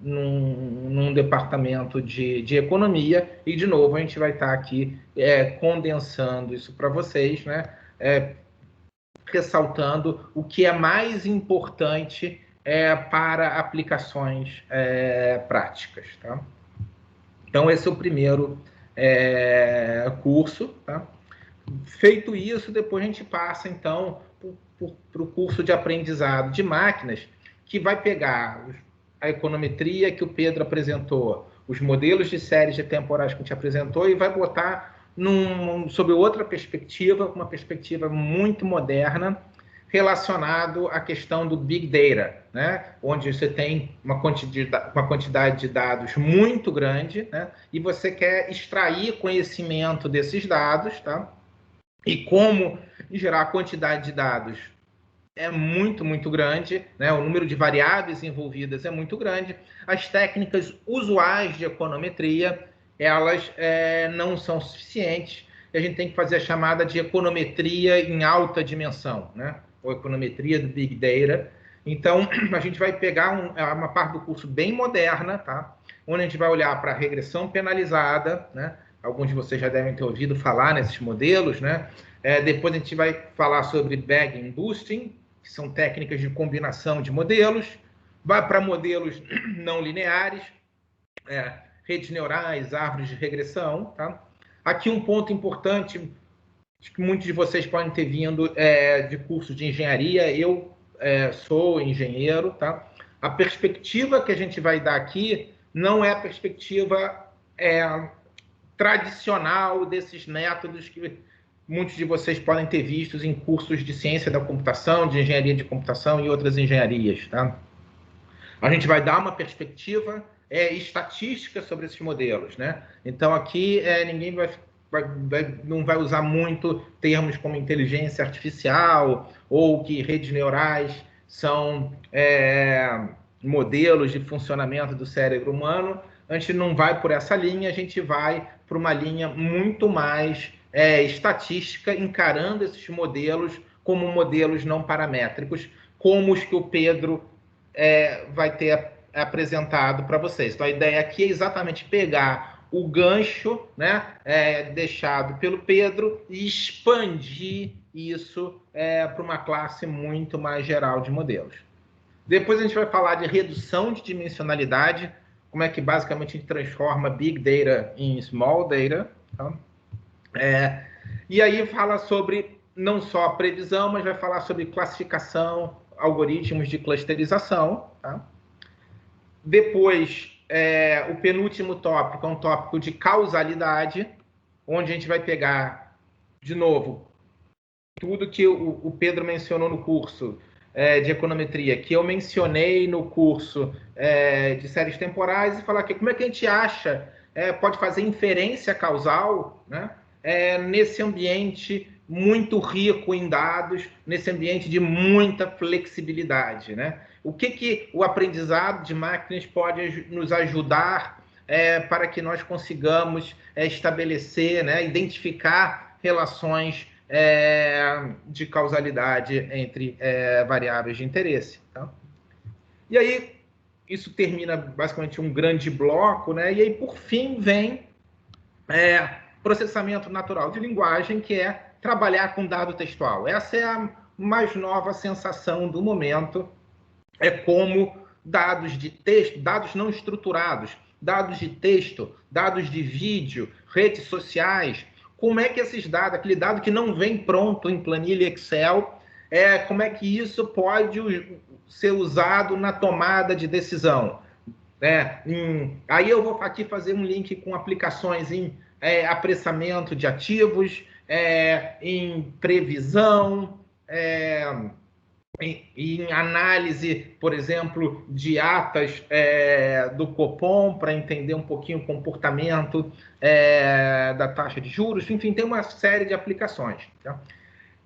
num departamento de economia, e, de novo, a gente vai estar aqui condensando isso para vocês, né? Ressaltando o que é mais importante para aplicações práticas. Tá? Então, esse é o primeiro curso. Tá? Feito isso, depois a gente passa, então, para o curso de aprendizado de máquinas, que vai pegar a econometria que o Pedro apresentou, os modelos de séries de temporais que a gente apresentou, e vai botar sob outra perspectiva, uma perspectiva muito moderna, relacionado à questão do Big Data, né? Onde você tem uma quantidade de dados muito grande, né? E você quer extrair conhecimento desses dados, tá? E como, em geral, a quantidade de dados é muito, muito grande, né? O número de variáveis envolvidas é muito grande. As técnicas usuais de econometria, elas não são suficientes. E a gente tem que fazer a chamada de econometria em alta dimensão, né? Ou econometria do Big Data. Então, a gente vai pegar uma parte do curso bem moderna, tá? Onde a gente vai olhar para a regressão penalizada, né? Alguns de vocês já devem ter ouvido falar nesses modelos, né? Depois a gente vai falar sobre bagging boosting, que são técnicas de combinação de modelos. Vai para modelos não lineares, redes neurais, árvores de regressão. Tá? Aqui um ponto importante, acho que muitos de vocês podem ter vindo de curso de engenharia. Eu sou engenheiro. Tá? A perspectiva que a gente vai dar aqui não é a perspectiva tradicional desses métodos que muitos de vocês podem ter vistos em cursos de ciência da computação, de engenharia de computação e outras engenharias. Tá? A gente vai dar uma perspectiva estatística sobre esses modelos. Né? Então, aqui ninguém não vai usar muito termos como inteligência artificial ou que redes neurais são modelos de funcionamento do cérebro humano. A gente não vai por essa linha, a gente vai para uma linha muito mais estatística, encarando esses modelos como modelos não paramétricos, como os que o Pedro vai ter apresentado para vocês. Então, a ideia aqui é exatamente pegar o gancho, né, deixado pelo Pedro, e expandir isso para uma classe muito mais geral de modelos. Depois a gente vai falar de redução de dimensionalidade, como é que basicamente a gente transforma Big Data em Small Data. Tá? E aí fala sobre não só a previsão, mas vai falar sobre classificação, algoritmos de clusterização. Tá? Depois, o penúltimo tópico é um tópico de causalidade, onde a gente vai pegar, de novo, tudo que o Pedro mencionou no curso de econometria, que eu mencionei no curso de séries temporais, e falar aqui como é que a gente acha, pode fazer inferência causal, né? Nesse ambiente muito rico em dados, nesse ambiente de muita flexibilidade, né? O que o aprendizado de máquinas pode nos ajudar para que nós consigamos estabelecer, né, identificar relações de causalidade entre variáveis de interesse. Tá? E aí, isso termina basicamente um grande bloco, né? E aí, por fim, vem processamento natural de linguagem, que é trabalhar com dado textual. Essa é a mais nova sensação do momento, como dados de texto, dados não estruturados, dados de texto, dados de vídeo, redes sociais, como é que esses dados, aquele dado que não vem pronto em planilha Excel, como é que isso pode ser usado na tomada de decisão? Aí eu vou aqui fazer um link com aplicações em apressamento de ativos, em previsão, em análise, por exemplo, de atas do Copom, para entender um pouquinho o comportamento da taxa de juros. Enfim, tem uma série de aplicações. Tá?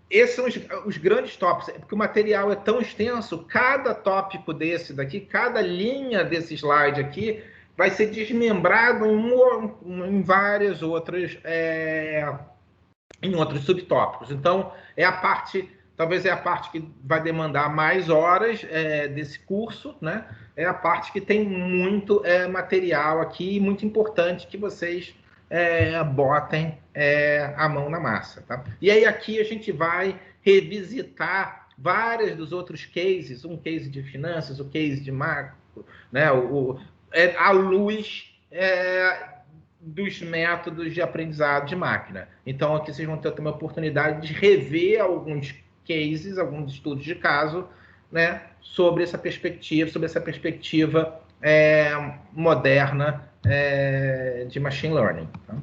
Esses são os grandes tópicos, porque o material é tão extenso, cada tópico desse daqui, cada linha desse slide aqui, vai ser desmembrado em várias outras, em outros subtópicos. Então, talvez é a parte que vai demandar mais horas desse curso, né? É a parte que tem muito material aqui, muito importante que vocês botem a mão na massa. Tá? E aí aqui a gente vai revisitar vários dos outros cases, um case de finanças, o case de macro, né? À luz dos métodos de aprendizado de máquina. Então aqui vocês vão ter uma oportunidade de rever alguns cases, alguns estudos de caso, né, sobre essa perspectiva moderna de machine learning. Tá?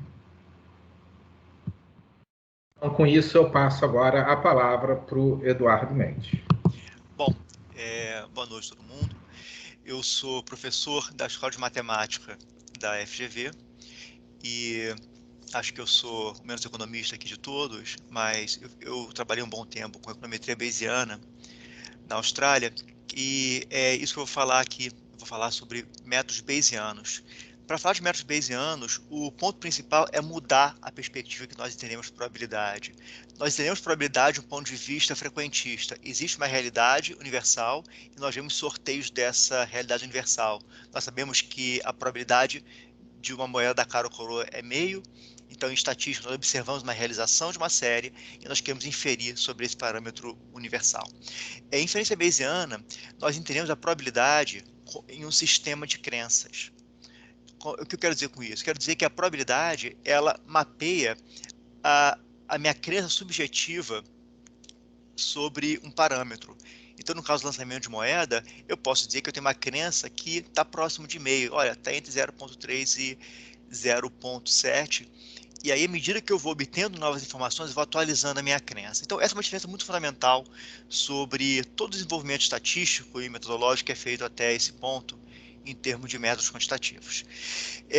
Então, com isso, eu passo agora a palavra para o Eduardo Mendes. Bom, boa noite a todo mundo. Eu sou professor da Escola de Matemática da FGV e acho que eu sou o menos economista aqui de todos, mas eu trabalhei um bom tempo com econometria bayesiana na Austrália, e é isso que eu vou falar aqui. Eu vou falar sobre métodos bayesianos. Para falar de métodos bayesianos, o ponto principal é mudar a perspectiva que nós entendemos probabilidade. Nós entendemos probabilidade de um ponto de vista frequentista. Existe uma realidade universal e nós vemos sorteios dessa realidade universal. Nós sabemos que a probabilidade de uma moeda da cara ou coroa é meio. Então, em estatística, nós observamos uma realização de uma série e nós queremos inferir sobre esse parâmetro universal. Em inferência bayesiana, nós entendemos a probabilidade em um sistema de crenças. O que eu quero dizer com isso? Quero dizer que a probabilidade, ela mapeia a minha crença subjetiva sobre um parâmetro. Então, no caso do lançamento de moeda, eu posso dizer que eu tenho uma crença que está próximo de meio. Olha, está entre 0,3 e 0,7. E aí, à medida que eu vou obtendo novas informações, eu vou atualizando a minha crença. Então, essa é uma diferença muito fundamental sobre todo o desenvolvimento estatístico e metodológico que é feito até esse ponto, em termos de métodos quantitativos.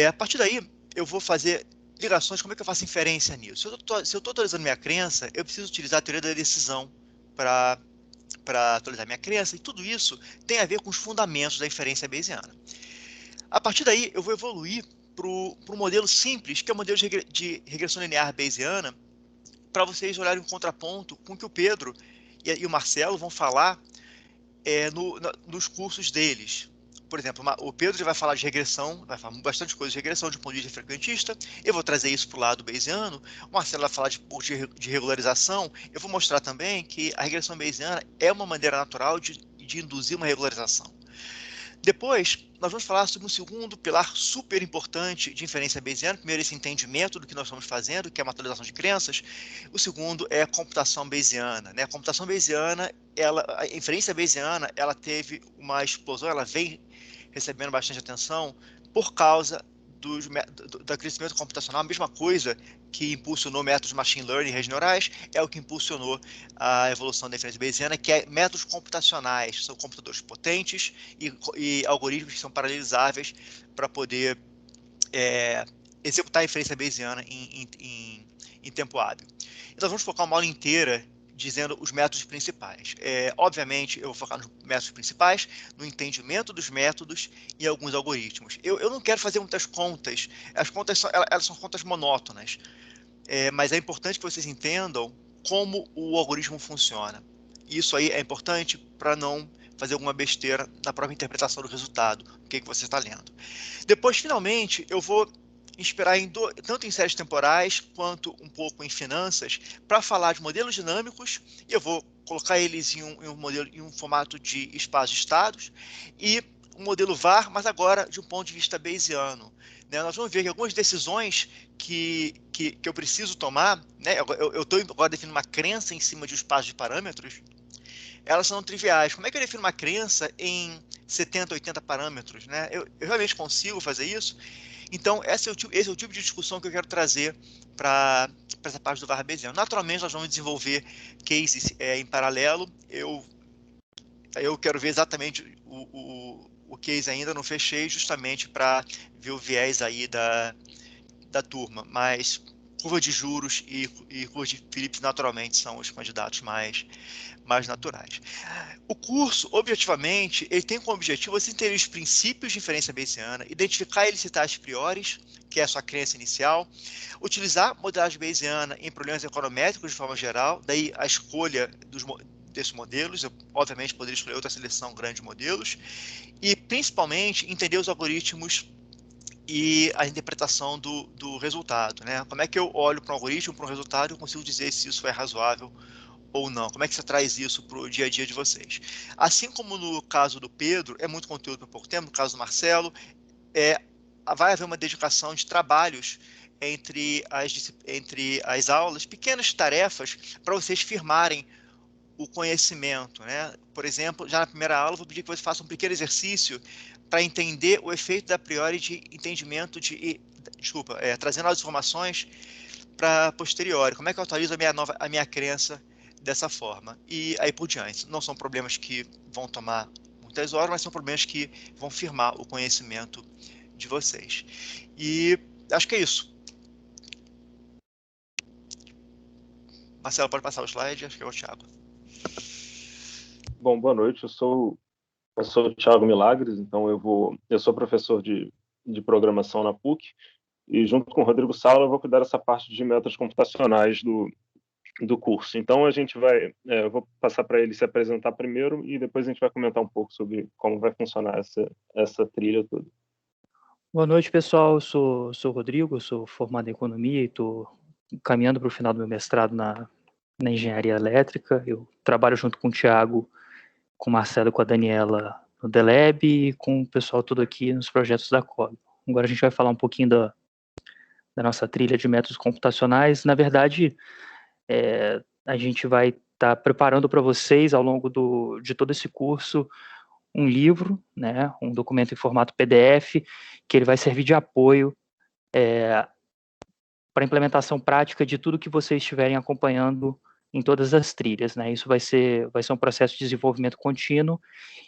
A partir daí, eu vou fazer ligações, como é que eu faço inferência nisso? Se eu estou atualizando minha crença, eu preciso utilizar a teoria da decisão para atualizar minha crença, e tudo isso tem a ver com os fundamentos da inferência bayesiana. A partir daí, eu vou evoluir para um modelo simples, que é o modelo de regressão linear bayesiana, para vocês olharem um contraponto com o que o Pedro e o Marcelo vão falar nos cursos deles. Por exemplo, o Pedro já vai falar de regressão, vai falar bastante coisa de regressão de um ponto de vista frequentista, eu vou trazer isso para o lado bayesiano, o Marcelo vai falar de regularização, eu vou mostrar também que a regressão bayesiana é uma maneira natural de induzir uma regularização. Depois, nós vamos falar sobre um segundo pilar super importante de inferência bayesiana. Primeiro, esse entendimento do que nós estamos fazendo, que é a atualização de crenças. O segundo é a computação bayesiana, né? A computação bayesiana, a inferência bayesiana, ela teve uma explosão, ela vem recebendo bastante atenção por causa do crescimento computacional. A mesma coisa que impulsionou métodos de machine learning e redes neurais é o que impulsionou a evolução da inferência bayesiana, que é métodos computacionais. São computadores potentes e algoritmos que são paralelizáveis para poder executar a inferência bayesiana em tempo hábil. Então, vamos focar uma aula inteira dizendo os métodos principais. Obviamente, eu vou focar nos métodos principais, no entendimento dos métodos e alguns algoritmos. Eu não quero fazer muitas contas, as contas elas são contas monótonas, mas é importante que vocês entendam como o algoritmo funciona. Isso aí é importante para não fazer alguma besteira na própria interpretação do resultado, o que você está lendo. Depois, finalmente, eu vou inspirar tanto em séries temporais quanto um pouco em finanças para falar de modelos dinâmicos, e eu vou colocar eles em um formato de espaços de estados e um modelo VAR, mas agora de um ponto de vista bayesiano. Né? Nós vamos ver que algumas decisões que eu preciso tomar, né? Eu estou agora definindo uma crença em cima de um espaço de parâmetros, elas são triviais. Como é que eu defino uma crença em 70, 80 parâmetros? Né? Eu realmente consigo fazer isso? Então, esse é o tipo de discussão que eu quero trazer para essa parte do VAR bayesiano. Naturalmente, nós vamos desenvolver cases em paralelo. Eu quero ver exatamente o case ainda, não fechei, justamente para ver o viés aí da turma. Mas curva de juros e curva de Phillips, naturalmente, são os candidatos mais naturais. O curso, objetivamente, ele tem como objetivo você entender os princípios de inferência bayesiana, identificar a elicitais priores, que é a sua crença inicial, utilizar modelagem bayesiana em problemas econométricos de forma geral, daí a escolha desses modelos. Eu, obviamente, poderia escolher outra seleção grande de modelos, e principalmente entender os algoritmos e a interpretação do resultado, né? Como é que eu olho para um algoritmo, para um resultado, e eu consigo dizer se isso é razoável ou não? Como é que você traz isso para o dia a dia de vocês? Assim como no caso do Pedro, é muito conteúdo por pouco tempo, no caso do Marcelo, vai haver uma dedicação de trabalhos entre as aulas, pequenas tarefas para vocês firmarem o conhecimento, né? Por exemplo, já na primeira aula, eu vou pedir que vocês façam um pequeno exercício para entender o efeito da priori de entendimento trazendo as informações para posteriori. Como é que eu atualizo a minha crença dessa forma? E aí por diante. Não são problemas que vão tomar muitas horas, mas são problemas que vão firmar o conhecimento de vocês. E acho que é isso. Marcelo, pode passar o slide? Acho que é o Thiago. Bom, boa noite. Eu sou o Thiago Milagres, então eu sou professor de programação na PUC, e junto com o Rodrigo Sala eu vou cuidar dessa parte de métodos computacionais do curso. Então eu vou passar para ele se apresentar primeiro e depois a gente vai comentar um pouco sobre como vai funcionar essa trilha toda. Boa noite, pessoal. Eu sou o Rodrigo, eu sou formado em economia e estou caminhando para o final do meu mestrado na engenharia elétrica. Eu trabalho junto com o Thiago, com o Marcelo e com a Daniela no Deleb e com o pessoal todo aqui nos projetos da COB. Agora a gente vai falar um pouquinho da nossa trilha de métodos computacionais. Na verdade, a gente vai estar preparando para vocês, ao longo de todo esse curso, um livro, né, um documento em formato PDF, que ele vai servir de apoio para a implementação prática de tudo que vocês estiverem acompanhando em todas as trilhas, né? Isso vai ser um processo de desenvolvimento contínuo,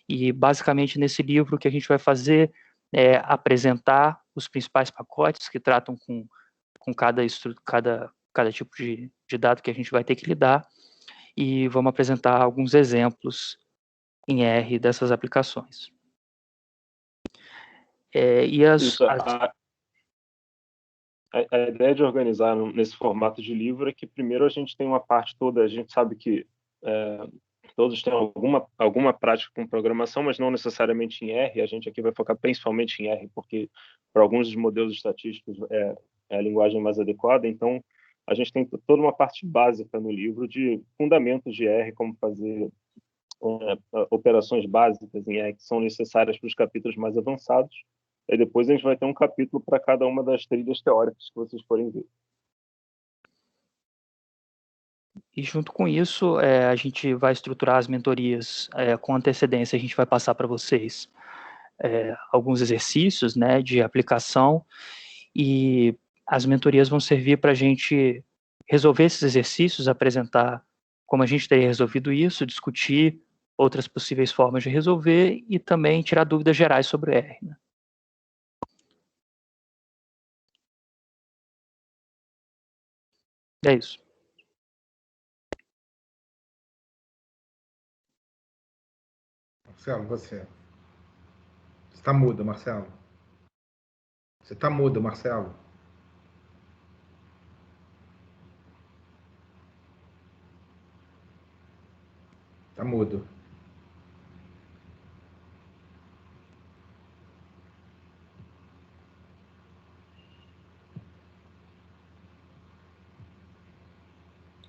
e basicamente nesse livro o que a gente vai fazer é apresentar os principais pacotes que tratam com cada tipo de dado que a gente vai ter que lidar, e vamos apresentar alguns exemplos em R dessas aplicações. A ideia de organizar nesse formato de livro é que primeiro a gente tem uma parte toda, a gente sabe que todos têm alguma prática com programação, mas não necessariamente em R. A gente aqui vai focar principalmente em R, porque para alguns dos modelos estatísticos é a linguagem mais adequada. Então, a gente tem toda uma parte básica no livro de fundamentos de R, como fazer operações básicas em R que são necessárias para os capítulos mais avançados. E depois a gente vai ter um capítulo para cada uma das trilhas teóricas que vocês forem ver. E junto com isso, a gente vai estruturar as mentorias com antecedência. A gente vai passar para vocês alguns exercícios, né, de aplicação, e as mentorias vão servir para a gente resolver esses exercícios, apresentar como a gente teria resolvido isso, discutir outras possíveis formas de resolver e também tirar dúvidas gerais sobre o R. Né? É isso. Marcelo, você está mudo, Marcelo. Você está mudo, Marcelo. Está mudo.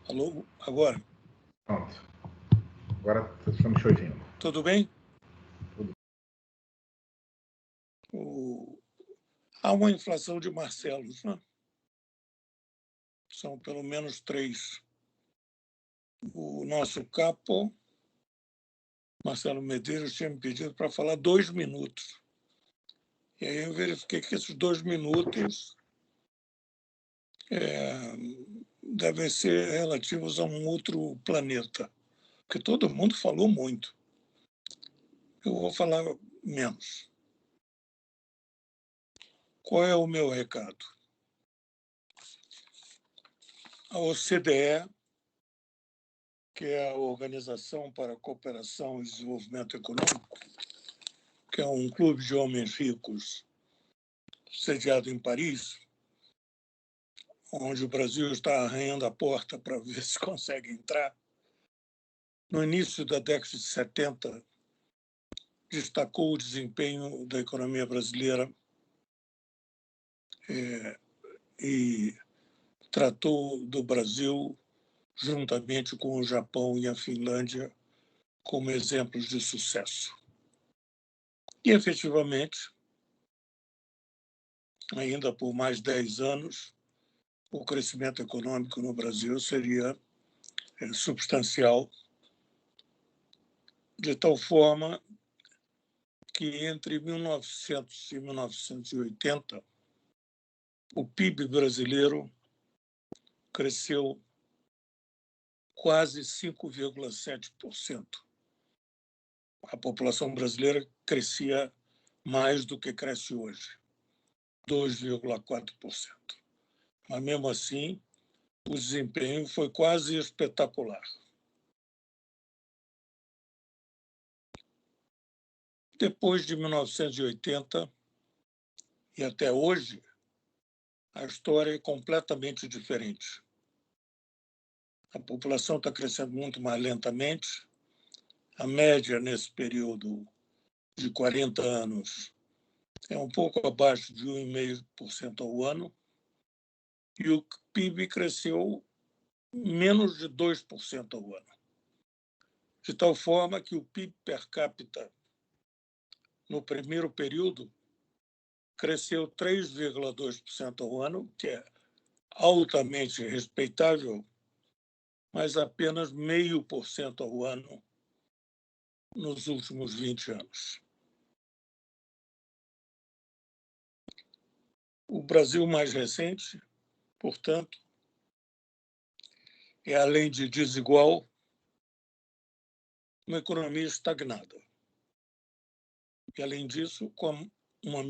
Alô? Agora? Pronto. Agora estamos te ouvindo. Tudo bem? Tudo. Há uma inflação de Marcelos, né? São pelo menos 3. O nosso capo, Marcelo Medeiros, tinha me pedido para falar 2 minutos. E aí eu verifiquei que esses 2 minutos devem ser relativos a um outro planeta, porque todo mundo falou muito. Eu vou falar menos. Qual é o meu recado? A OCDE, que é a Organização para a Cooperação e Desenvolvimento Econômico, que é um clube de homens ricos sediado em Paris, onde o Brasil está arranhando a porta para ver se consegue entrar. No início da década de 70, destacou o desempenho da economia brasileira e tratou do Brasil, juntamente com o Japão e a Finlândia, como exemplos de sucesso. E, efetivamente, ainda por mais 10 anos, o crescimento econômico no Brasil seria substancial, de tal forma que entre 1900 e 1980, o PIB brasileiro cresceu quase 5,7%. A população brasileira crescia mais do que cresce hoje, 2,4%. Mas, mesmo assim, o desempenho foi quase espetacular. Depois de 1980 e até hoje, a história é completamente diferente. A população está crescendo muito mais lentamente. A média nesse período de 40 anos é um pouco abaixo de 1,5% ao ano, e o PIB cresceu menos de 2% ao ano. De tal forma que o PIB per capita, no primeiro período, cresceu 3,2% ao ano, que é altamente respeitável, mas apenas 0,5% ao ano nos últimos 20 anos. O Brasil mais recente, portanto, é, além de desigual, uma economia estagnada. E, além disso, com uma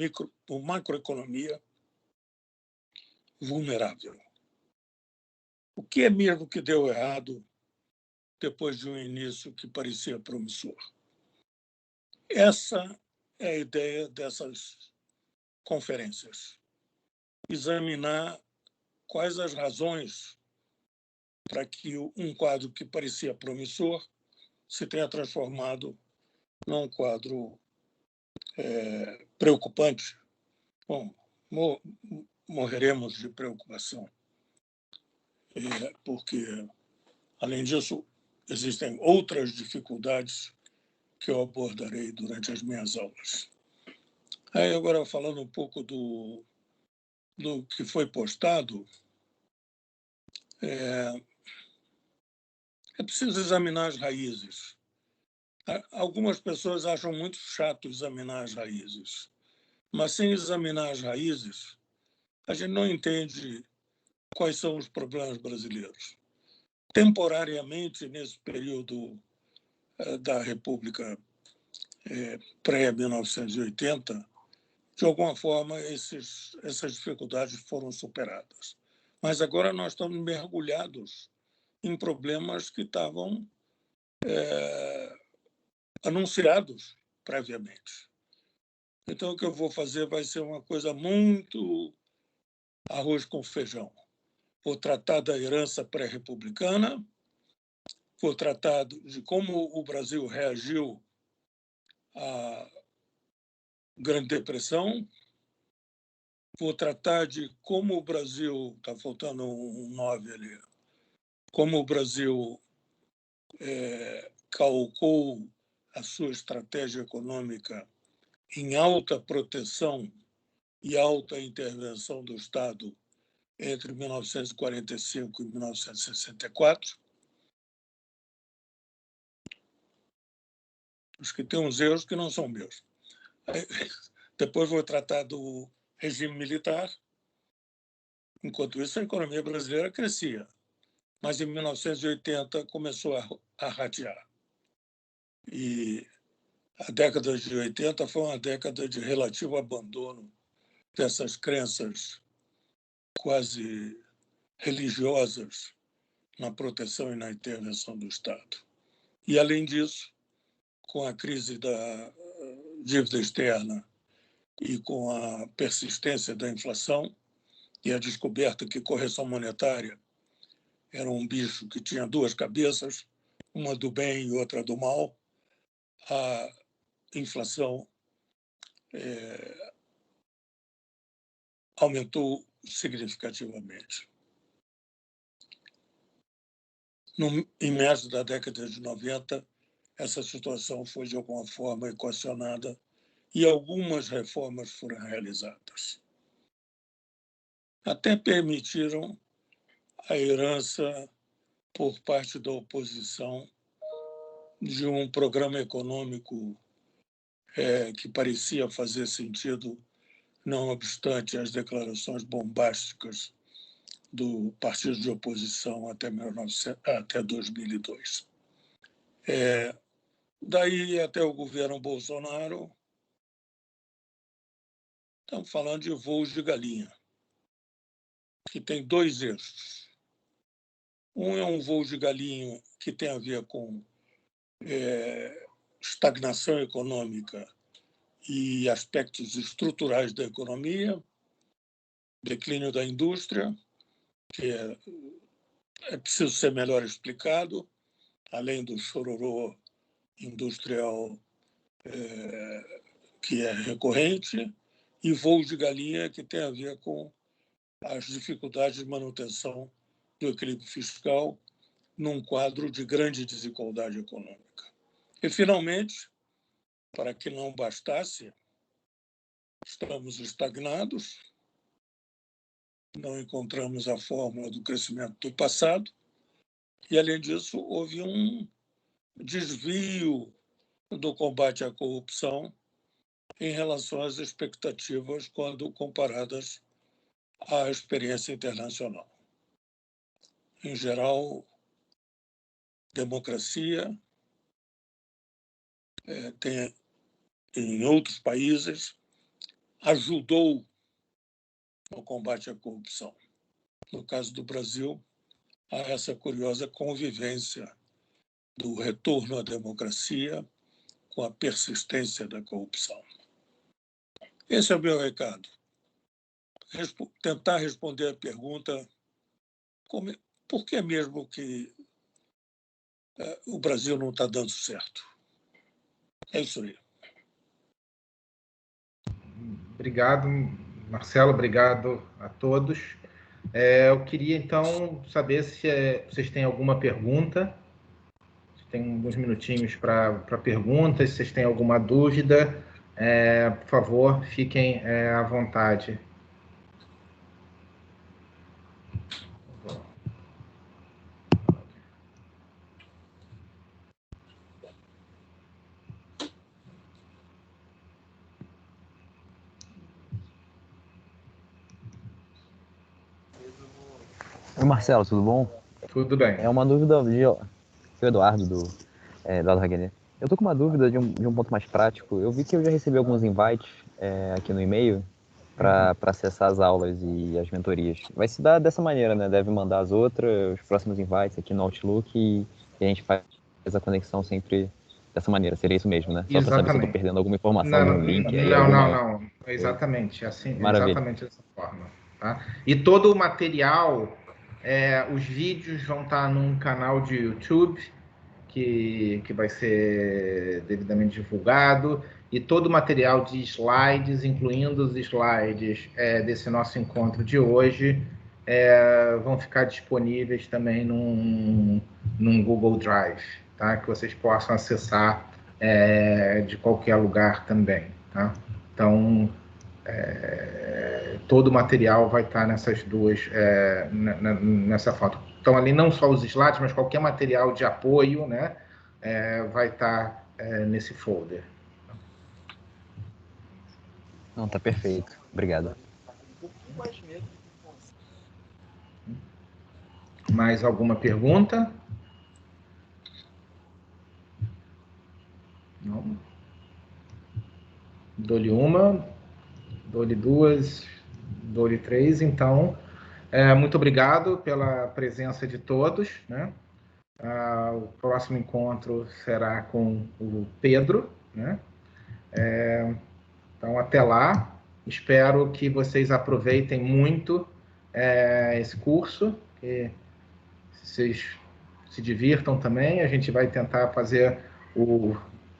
macroeconomia vulnerável. O que é mesmo que deu errado depois de um início que parecia promissor? Essa é a ideia dessas conferências. Examinar quais as razões para que um quadro que parecia promissor se tenha transformado num quadro preocupante. Bom, morreremos de preocupação, porque, além disso, existem outras dificuldades que eu abordarei durante as minhas aulas. Aí agora, falando um pouco do que foi postado, é preciso examinar as raízes. Algumas pessoas acham muito chato examinar as raízes, mas sem examinar as raízes, a gente não entende quais são os problemas brasileiros. Temporariamente, nesse período da República pré-1980, de alguma forma, essas dificuldades foram superadas. Mas agora nós estamos mergulhados em problemas que estavam anunciados previamente. Então, o que eu vou fazer vai ser uma coisa muito arroz com feijão. Vou tratar da herança pré-republicana, vou tratar de como o Brasil reagiu à Grande Depressão, vou tratar de como o Brasil, está faltando um 9 ali, como o Brasil calcou a sua estratégia econômica em alta proteção e alta intervenção do Estado entre 1945 e 1964. Acho que tem uns erros que não são meus. Depois vou tratar do regime militar. Enquanto isso, a economia brasileira crescia. Mas em 1980 começou a ratear. E a década de 80 foi uma década de relativo abandono dessas crenças quase religiosas na proteção e na intervenção do Estado. E, além disso, com a crise da dívida externa e com a persistência da inflação e a descoberta que correção monetária era um bicho que tinha duas cabeças, uma do bem e outra do mal, a inflação aumentou significativamente. Em meados da década de 90, essa situação foi, de alguma forma, equacionada e algumas reformas foram realizadas. Até permitiram a herança por parte da oposição de um programa econômico que parecia fazer sentido, não obstante as declarações bombásticas do partido de oposição até 2002. Daí até o governo Bolsonaro, estamos falando de voos de galinha, que tem dois eixos. Um é um voo de galinha que tem a ver com estagnação econômica e aspectos estruturais da economia, declínio da indústria, que é preciso ser melhor explicado, além do chororô industrial que é recorrente, e voos de galinha que tem a ver com as dificuldades de manutenção do equilíbrio fiscal num quadro de grande desigualdade econômica. E, finalmente, para que não bastasse, estamos estagnados, não encontramos a fórmula do crescimento do passado, e, além disso, houve um desvio do combate à corrupção em relação às expectativas quando comparadas à experiência internacional. Em geral, democracia tem, em outros países, ajudou no combate à corrupção. No caso do Brasil, há essa curiosa convivência do retorno à democracia com a persistência da corrupção. Esse é o meu recado. Tentar responder a pergunta por que mesmo que o Brasil não está dando certo. É isso aí. Obrigado, Marcelo. Obrigado a todos. Eu queria, então, saber se vocês têm alguma pergunta. tem alguns minutinhos para perguntas. Se vocês têm alguma dúvida, por favor, fiquem à vontade. Oi, Marcelo, tudo bom? Tudo bem. É uma dúvida de Eduardo, do Raguenet. Eu tô com uma dúvida de um ponto mais prático. Eu vi que eu já recebi alguns invites aqui no e-mail para acessar as aulas e as mentorias. Vai se dar dessa maneira, né? Deve mandar as outras, os próximos invites aqui no Outlook e a gente faz a conexão sempre dessa maneira. Seria isso mesmo, né? Só para saber se eu tô perdendo alguma informação, algum link. Não. Exatamente, assim, Maravilha. Exatamente dessa forma. Tá? E todo o material, os vídeos vão estar num canal de YouTube que vai ser devidamente divulgado, e todo o material de slides, incluindo os slides desse nosso encontro de hoje, vão ficar disponíveis também num Google Drive, tá? Que vocês possam acessar de qualquer lugar também. Tá? Então, todo o material vai estar nessas duas, nessa foto. Então, ali não só os slides, mas qualquer material de apoio, né, vai estar nesse folder. Não, tá perfeito. Obrigado. Mais alguma pergunta? Não. Dou-lhe uma, dou-lhe duas, dou-lhe três. Então, muito obrigado pela presença de todos, né? O próximo encontro será com o Pedro, né? Então, até lá. Espero que vocês aproveitem muito esse curso, que vocês se divirtam também. A gente vai tentar fazer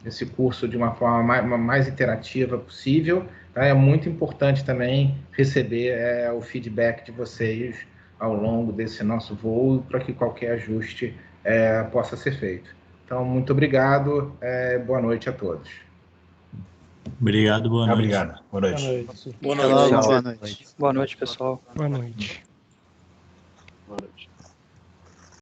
esse curso de uma forma mais interativa possível. Tá? É muito importante também receber o feedback de vocês ao longo desse nosso voo, para que qualquer ajuste possa ser feito. Então, muito obrigado. Boa noite a todos. Obrigado, boa noite. Obrigado. Boa noite. Boa noite. Boa noite, pessoal. Boa noite. Boa noite.